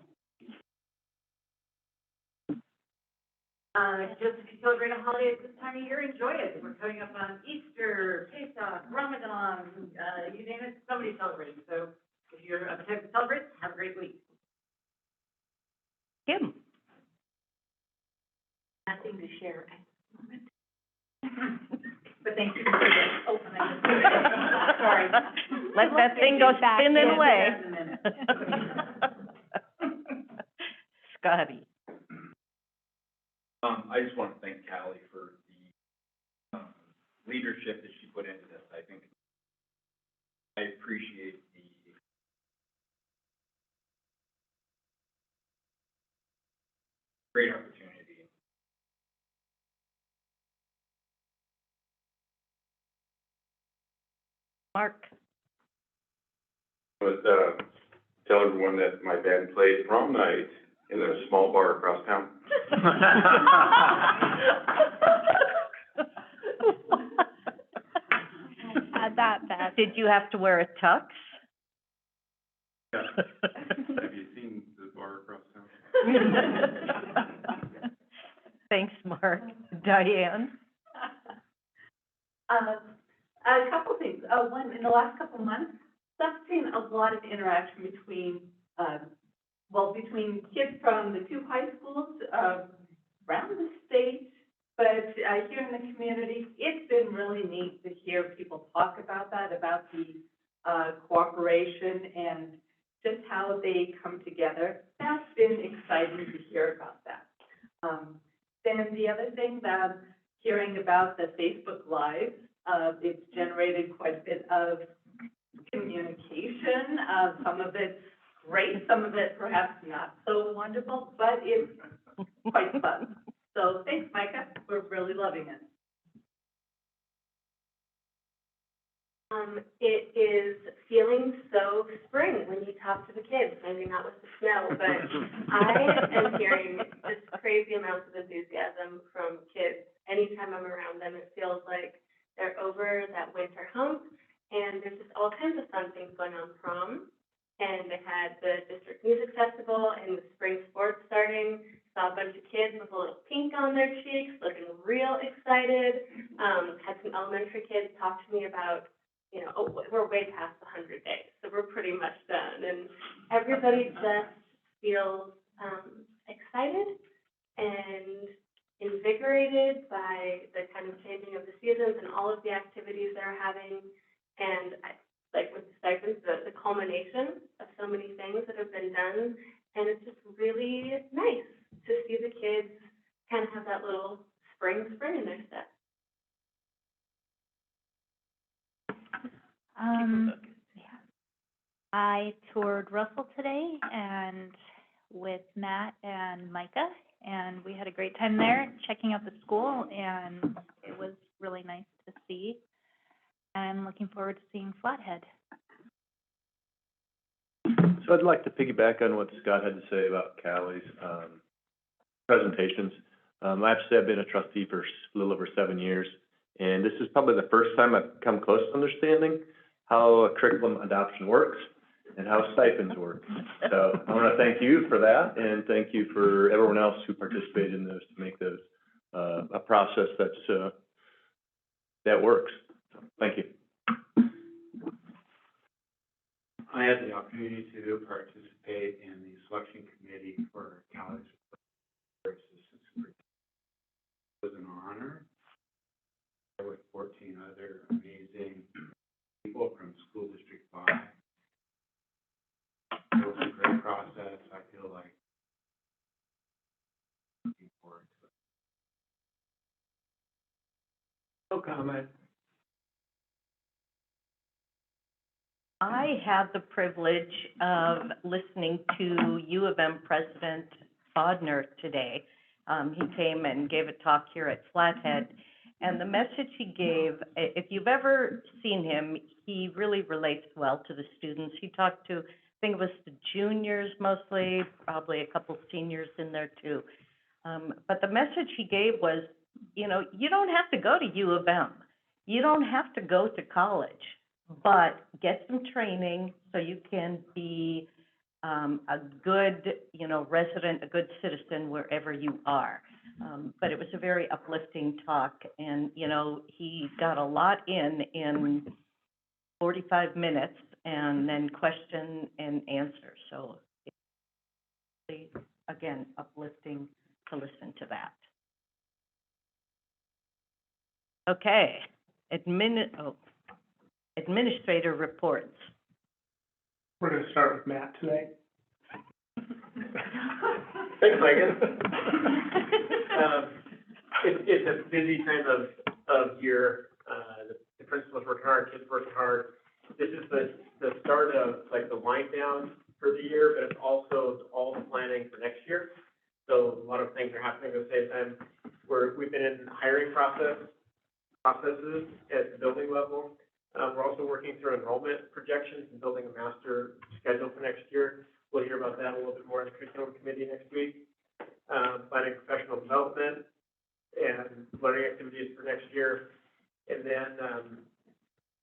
Just if you celebrate a holiday at this time of year, enjoy it. We're coming up on Easter, Pesach, Ramadan, you name it, somebody's celebrating. So if you're of the type to celebrate, have a great week. Kim. Nothing to share at the moment. But thank you for the opening. Sorry. Let that thing go spinning away. Scotty. I just want to thank Callie for the, leadership that she put into this. I think I appreciate the great opportunity. Mark. Was, tell everyone that my band played prom night in a small bar across town. Not that bad. Did you have to wear a tux? Yeah. Have you seen the bar across town? Thanks, Mark. Diane? A couple things. One, in the last couple of months, I've seen a lot of interaction between, between kids from the two high schools, around the state, but, here in the community. It's been really neat to hear people talk about that, about the, cooperation and just how they come together. That's been exciting to hear about that. Then the other thing that, hearing about the Facebook Live, it's generated quite a bit of communication. Some of it's great, some of it perhaps not so wonderful, but it's quite fun. So thanks, Micah. We're really loving it. It is feeling so spring when you talk to the kids, maybe not with the snow, but I am hearing just crazy amounts of enthusiasm from kids. Anytime I'm around them, it feels like they're over that winter hump, and there's just all kinds of fun things going on. Prom, and they had the district music festival and the spring sports starting. Saw a bunch of kids with a little pink on their cheeks, looking real excited. Had some elementary kids talk to me about, we're way past the 100 days, so we're pretty much done. And everybody just feels excited and invigorated by the kind of changing of the seasons and all of the activities they're having. And like with the stipends, the culmination of so many things that have been done. And it's just really nice to see the kids kind of have that little spring in their step. Yeah. I toured Russell today and with Matt and Micah, and we had a great time there, checking out the school, and it was really nice to see. I'm looking forward to seeing Flathead. So I'd like to piggyback on what Scott had to say about Callie's, presentations. I have to say I've been a trustee for a little over 7 years, and this is probably the first time I've come close to understanding how curriculum adoption works and how stipends work. So I want to thank you for that, and thank you for everyone else who participated in those to make those a process that's that works. So, thank you. I had the opportunity to participate in the selection committee for Kalispell Assistant Superintendent. It was an honor. With 14 other amazing people from School District 5. It was a great process. I feel like looking forward to it. No comment. I had the privilege of listening to U of M President Bodner today. He came and gave a talk here at Flathead, and the message he gave, if you've ever seen him, he really relates well to the students. He talked to, I think it was the juniors mostly, probably a couple seniors in there too. But the message he gave was, you know, you don't have to go to U of M. You don't have to go to college, but get some training so you can be a good, you know, resident, a good citizen wherever you are. But it was a very uplifting talk, and, you know, he got a lot in 45 minutes, and then question and answer. So it's really, again, uplifting to listen to that. Okay, administrator reports. We're gonna start with Matt tonight. Thanks, Megan. It's a busy time of year. The principals working hard, kids working hard. This is the start of like the wind down for the year, but it's also all the planning for next year. So a lot of things are happening at the same time. We've been in hiring processes at the building level. We're also working through enrollment projections and building a master schedule for next year. We'll hear about that a little bit more in the curriculum committee next week. Planning professional development and learning activities for next year. And then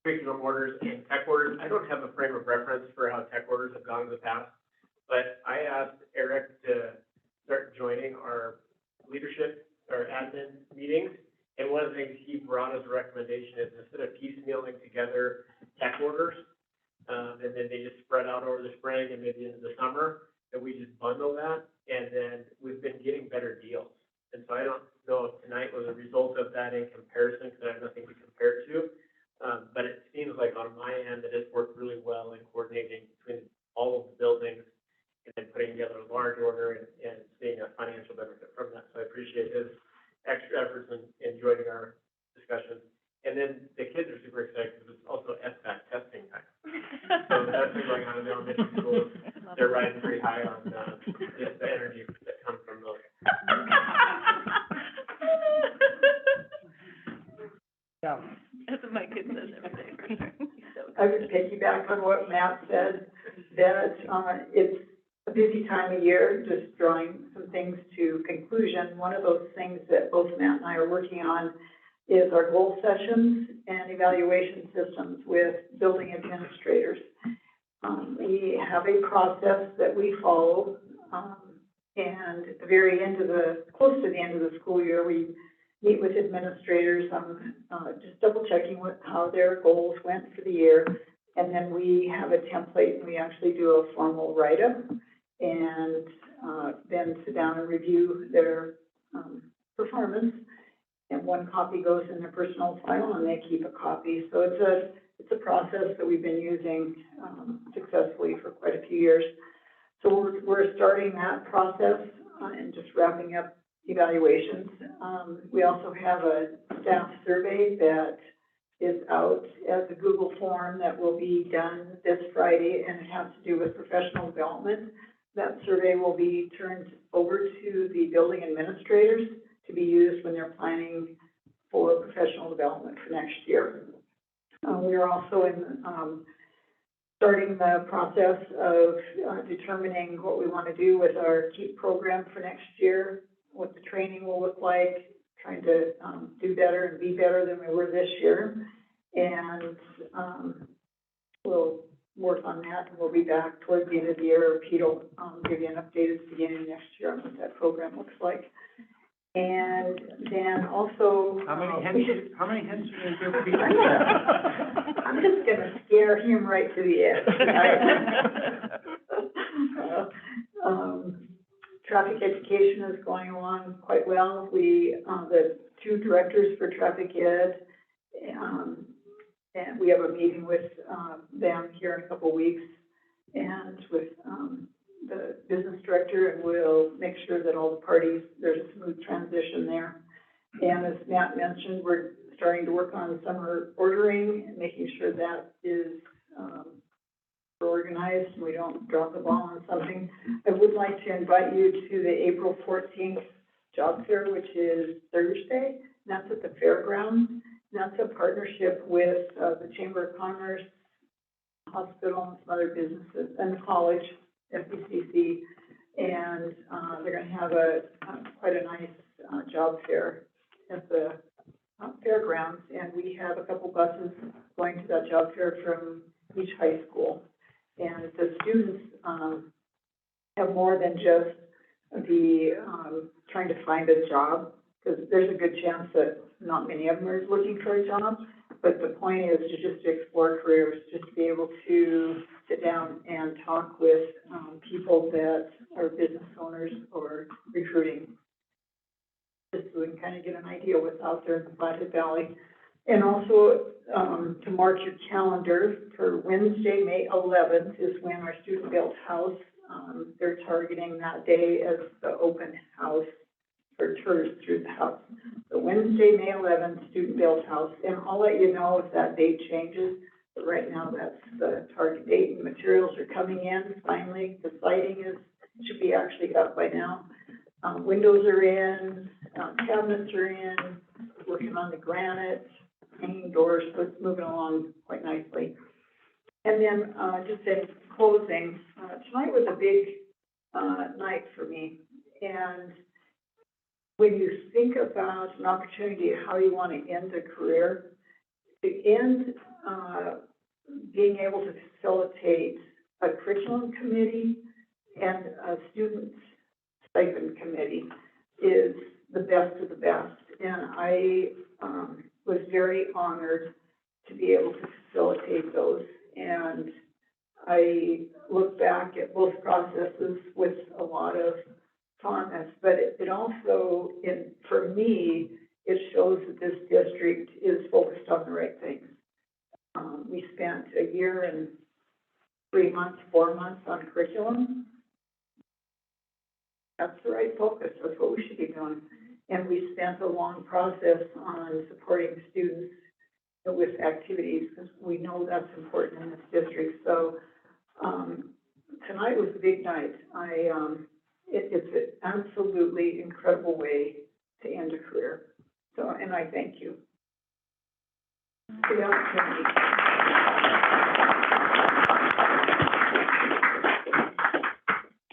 curriculum orders and tech orders. I don't have a frame of reference for how tech orders have gone in the past, but I asked Eric to start joining our leadership or admin meetings. And one of the things he brought as a recommendation is instead of piecemealing together tech orders, and then they just spread out over the spring and maybe into the summer, that we just bundle that, and then we've been getting better deals. And so I don't know if tonight was a result of that in comparison, because I have nothing to compare to, but it seems like on my end that it's worked really well in coordinating between all of the buildings and then putting together a large order and seeing a financial benefit from that. So I appreciate his extra efforts in joining our discussions. And then the kids are super excited because it's also SBAC testing time. So that's been going on in the elementary schools. They're riding pretty high on just the energy that comes from those. Yeah. That's what my kid says every day. I would piggyback on what Matt said, that it's a busy time of year, just drawing some things to conclusion. One of those things that both Matt and I are working on is our goal sessions and evaluation systems with building administrators. We have a process that we follow, and at the very end of close to the end of the school year, we meet with administrators on just double checking how their goals went for the year. And then we have a template and we actually do a formal write-up and then sit down and review their performance. And one copy goes in their personal file and they keep a copy. So it's a process that we've been using successfully for quite a few years. So we're starting that process and just wrapping up evaluations. We also have a staff survey that is out as a Google form that will be done this Friday, and it has to do with professional development. That survey will be turned over to the building administrators to be used when they're planning for professional development for next year. We are also starting the process of determining what we want to do with our KEEP program for next year, what the training will look like, trying to do better and be better than we were this year. And we'll work on that, and we'll be back towards the end of the year. Pete will give you an update at the beginning of next year on what that program looks like. And then also... How many hens are you going to give Pete? I'm just going to scare him right to the edge. Traffic education is going along quite well. The two directors for traffic ed, and we have a meeting with them here in a couple of weeks, and with the business director, and we'll make sure that all the parties, there's a smooth transition there. And as Matt mentioned, we're starting to work on summer ordering and making sure that is organized and we don't drop the ball on something. I would like to invite you to the April 14th job fair, which is Thursday. And that's at the fairgrounds. And that's a partnership with the Chamber of Commerce, hospital, and some other businesses, and the college, FBCC. And they're going to have quite a nice job fair at the fairgrounds. And we have a couple buses going to that job fair from each high school. And the students have more than just the trying to find a job, because there's a good chance that not many of them are looking for a job. But the point is to just explore careers, just to be able to sit down and talk with people that are business owners or recruiting, just so we can kind of get an idea what's out there in the Flathead Valley. And also to mark your calendar for Wednesday, May 11th is when our student-built house, they're targeting that day as the open house for tours through the house. So Wednesday, May 11th, student-built house, and I'll let you know if that date changes. But right now, that's the target date, and materials are coming in finally. The siding should be actually up by now. Windows are in, cabinets are in, working on the granite, hanging doors, so it's moving along quite nicely. And then just in closing, tonight was a big night for me. And when you think about an opportunity, how you want to end a career, to end being able to facilitate a curriculum committee and a student stipend committee is the best of the best. And I was very honored to be able to facilitate those. And I look back at both processes with a lot of fondness, but it also, for me, it shows that this district is focused on the right things. We spent a year and 4 months on curriculum. That's the right focus. That's what we should be doing. And we spent a long process on supporting students with activities, because we know that's important in this district. So tonight was a big night. It's an absolutely incredible way to end a career. So, and I thank you for the opportunity.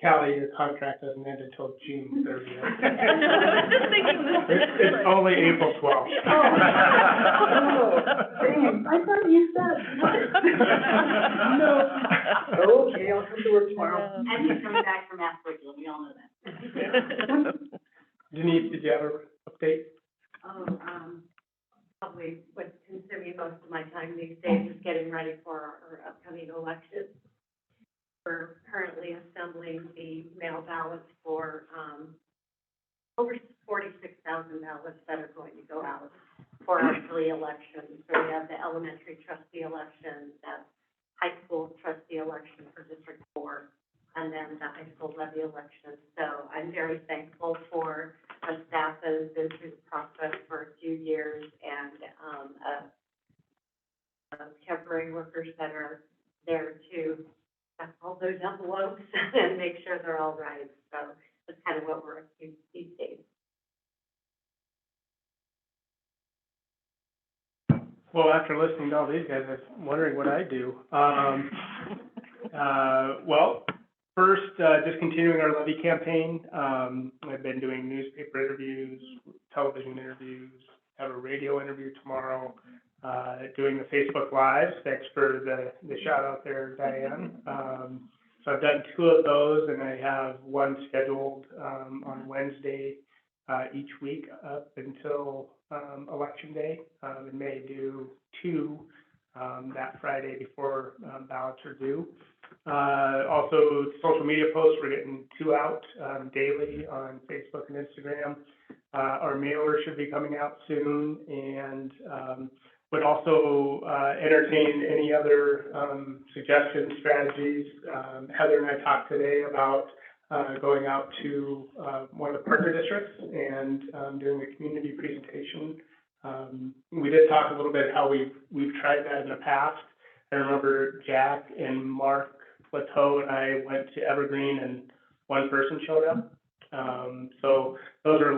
Callie, your contract doesn't end until June 30th. Just thinking this. It's only April 12th. Oh, dang, I thought you said. No. Okay, I'll come to work tomorrow. And he's coming back from math curriculum, we all know that. Denise, did you have an update? Probably what's consuming most of my time these days is getting ready for our upcoming elections. We're currently assembling the mail ballots for, over 46,000 ballots that are going to go out for our 3 elections. So we have the elementary trustee election, the high school trustee election for District 4, and then the high school levy election. So I'm very thankful for a staff that has been through the process for a few years, and temporary workers that are there to check all those envelopes and make sure they're all right. So that's kind of what we're up to these days. Well, after listening to all these guys, I'm wondering what I do. Well, first, just continuing our levy campaign. I've been doing newspaper interviews, television interviews, have a radio interview tomorrow, doing the Facebook Lives. Thanks for the shout out there, Diane. So I've done 2 of those, and I have one scheduled on Wednesday each week up until Election Day, and may do 2 that Friday before ballots are due. Also, social media posts, we're getting 2 out daily on Facebook and Instagram. Our mailer should be coming out soon, and would also entertain any other suggestions, strategies. Heather and I talked today about going out to one of the partner districts and doing a community presentation. We did talk a little bit how we've tried that in the past. I remember Jack and Mark Plateau and I went to Evergreen and one person showed up. So those are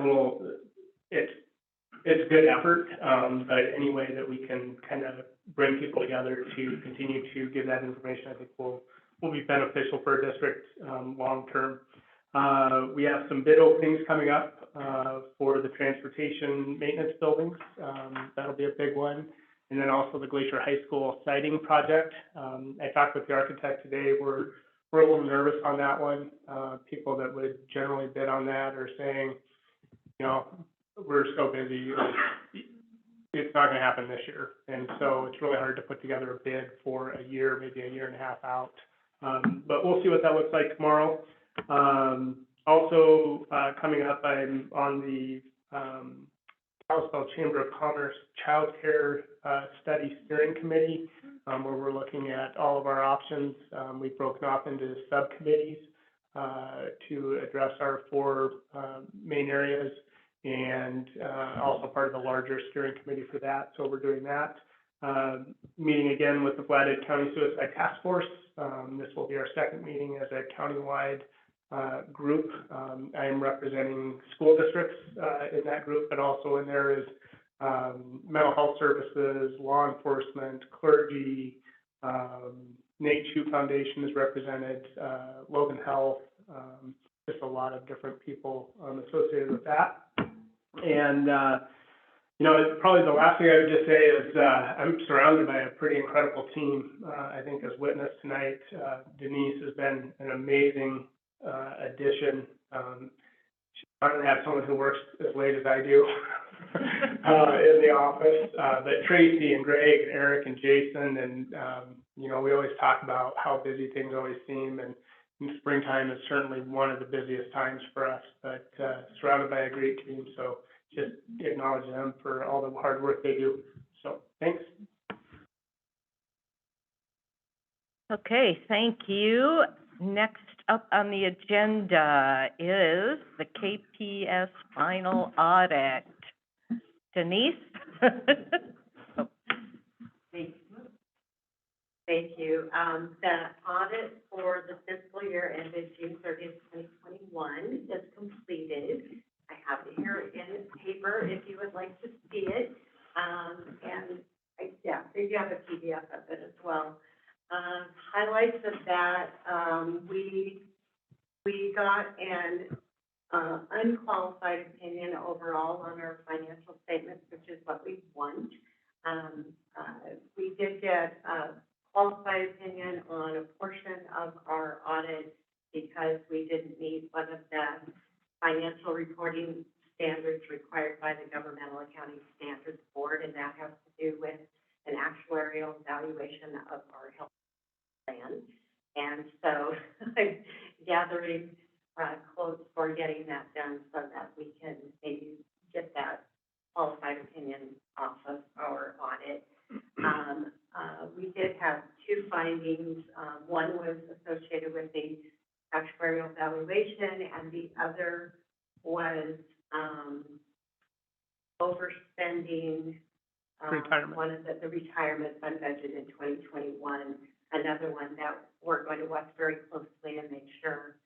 it's good effort, but any way that we can kind of bring people together to continue to give that information, I think will be beneficial for our district, long term. We have some bid openings coming up, for the transportation maintenance buildings. That'll be a big one. And then also the Glacier High School siding project. I talked with the architect today. We're a little nervous on that one. People that would generally bid on that are saying, you know, we're so busy, it's not gonna happen this year. And so it's really hard to put together a bid for a year, maybe a year and a half out. But we'll see what that looks like tomorrow. Also, coming up, I'm on the Kalispell Chamber of Commerce Child Care Study Steering Committee, where we're looking at all of our options. We've broken off into subcommittees to address our 4 main areas, and also part of the larger steering committee for that. So we're doing that. Meeting again with the Flathead County Suicide Task Force. This will be our second meeting as a countywide group. I am representing school districts in that group, but also in there is mental health services, law enforcement, clergy, Nate Chu Foundation is represented, Logan Health, just a lot of different people associated with that. And you know, probably the last thing I would just say is I'm surrounded by a pretty incredible team. I think as witnessed tonight, Denise has been an amazing addition. She's fun to have someone who works as late as I do in the office. But Tracy and Greg and Eric and Jason and you know, we always talk about how busy things always seem, and springtime is certainly one of the busiest times for us, but surrounded by a great team. So just acknowledge them for all the hard work they do. So thanks. Okay, thank you. Next up on the agenda is the KPS Final Audit. Denise? Thank you. The audit for the fiscal year ended June 30th, 2021 is completed. I have it here in paper if you would like to see it. And they do have a PDF of it as well. Highlights of that, we got an unqualified opinion overall on our financial statements, which is what we want. We did get a qualified opinion on a portion of our audit because we didn't meet one of the financial reporting standards required by the Governmental Accounting Standards Board, and that has to do with an actuarial evaluation of our health plan. And so I'm gathering quotes for getting that done so that we can maybe get that qualified opinion off of our audit. We did have 2 findings. One was associated with the actuarial evaluation, and the other was overspending Retirement. one of the retirement fund budget in 2021. Another one that we're going to watch very closely and make sure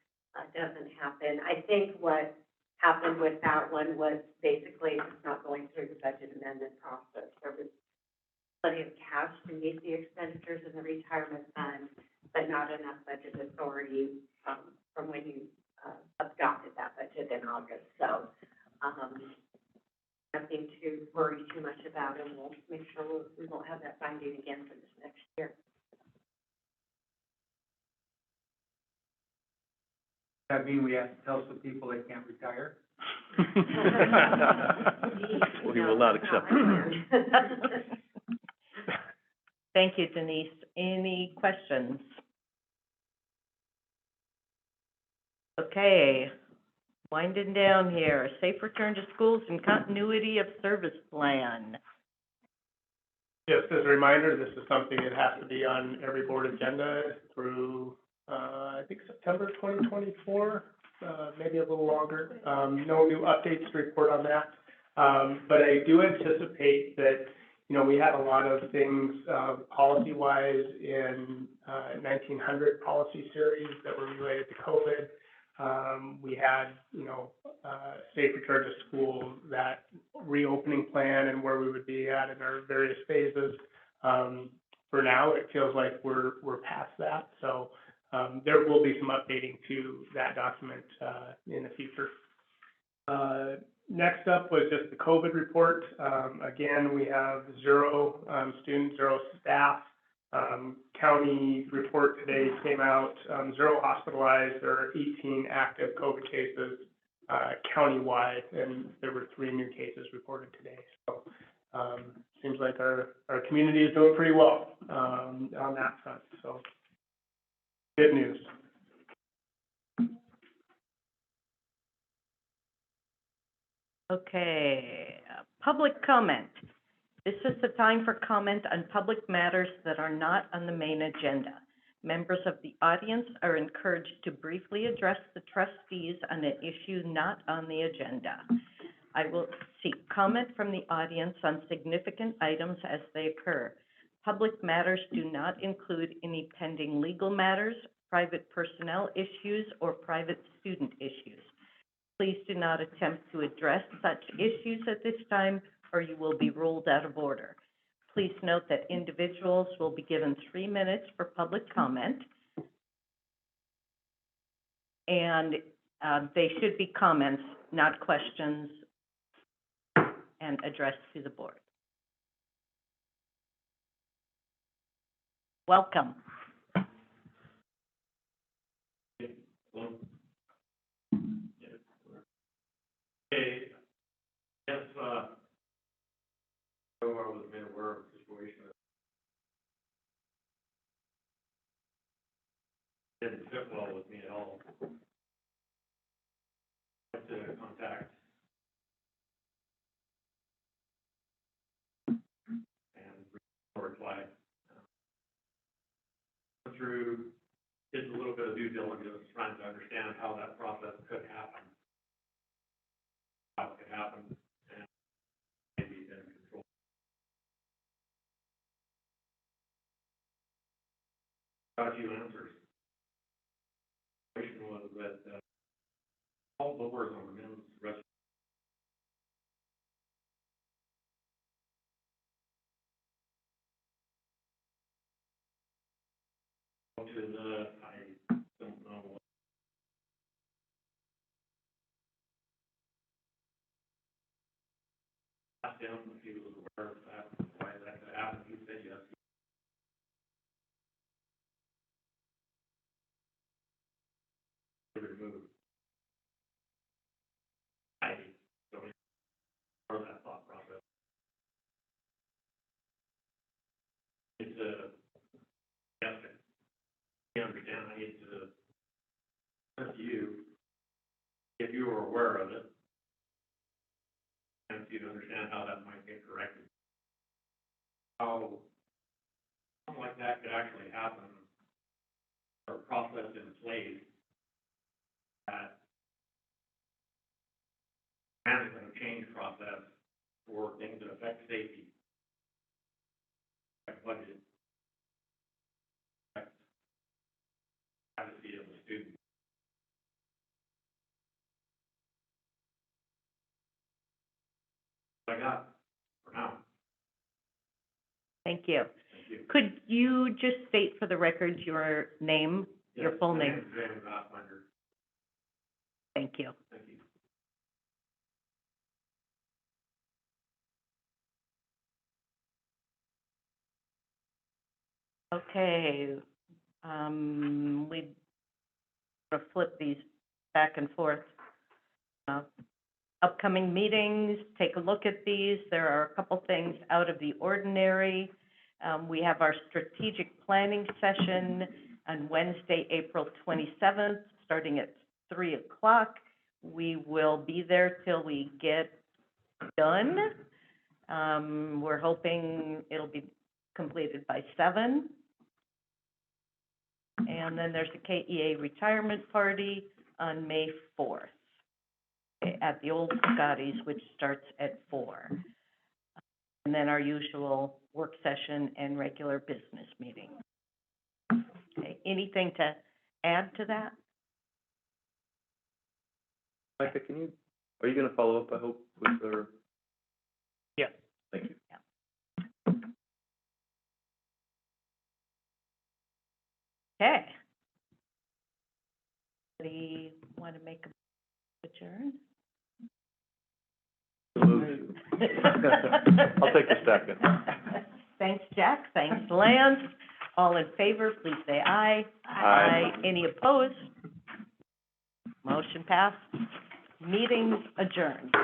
doesn't happen. I think what happened with that one was basically it's not going through the budget amendment process. There was plenty of cash to meet the expenditures in the retirement fund, but not enough budget authority from when you adopted that budget in August. So nothing to worry too much about, and we'll make sure we won't have that finding again for this next year. Does that mean we have to tell some people they can't retire? We will not accept it. Thank you, Denise. Any questions? Okay, winding down here. Safe return to schools and continuity of service plan. Just as a reminder, this is something that has to be on every board agenda through, I think September 2024, maybe a little longer. No new updates to report on that. But I do anticipate that you know, we had a lot of things, policy-wise in, 1900 policy series that were related to COVID. We had, you know, safe return to school, that reopening plan and where we would be at in our various phases. For now, it feels like we're past that, so, there will be some updating to that document, in the future. Next up was just the COVID report. Again, we have 0 students, 0 staff. County report today came out, 0 hospitalized. There are 18 active COVID cases countywide, and there were 3 new cases reported today. So seems like our community is doing pretty well on that front. So good news. Okay, public comment. This is the time for comment on public matters that are not on the main agenda. Members of the audience are encouraged to briefly address the trustees on an issue not on the agenda. I will seek comment from the audience on significant items as they occur. Public matters do not include any pending legal matters, private personnel issues, or private student issues. Please do not attempt to address such issues at this time, or you will be ruled out of order. Please note that individuals will be given 3 minutes for public comment. And they should be comments, not questions, and addressed to the board. Welcome. Hey, yes, I was made aware of the situation. Didn't fit well with me at all. I had to contact and reply. Went through, did a little bit of due diligence, trying to understand how that process could happen. How it could happen, and maybe in control. Got a few answers. The question was that all lowers on the men's rest. To the, I don't know what. Asked him if he was aware of that, why that could happen. He said yes. Removed. I don't know that thought process. It's a, yes, I understand. I need to ask you if you were aware of it, and if you understand how that might get corrected. How something like that could actually happen, or a process in place that management of change process for things that affect safety, affect budget, affect privacy of the student. I got for now. Thank you. Thank you. Could you just state for the record your name, your full name? Thank you. Thank you. Okay, we sort of flip these back and forth. Upcoming meetings, take a look at these. There are a couple things out of the ordinary. We have our strategic planning session on Wednesday, April 27th, starting at 3 o'clock. We will be there till we get done. We're hoping it'll be completed by 7. And then there's a KEA retirement party on May 4th at the old Scotty's, which starts at 4. and then our usual work session and regular business meeting. Okay, anything to add to that? Micah, are you gonna follow up, I hope, with her? Yeah. Thank you. Okay. Anybody want to make a adjourn? I'll take the second. Thanks, Jack. Thanks, Lance. All in favor, please say aye. Aye. Any opposed? Motion passed. Meeting adjourned.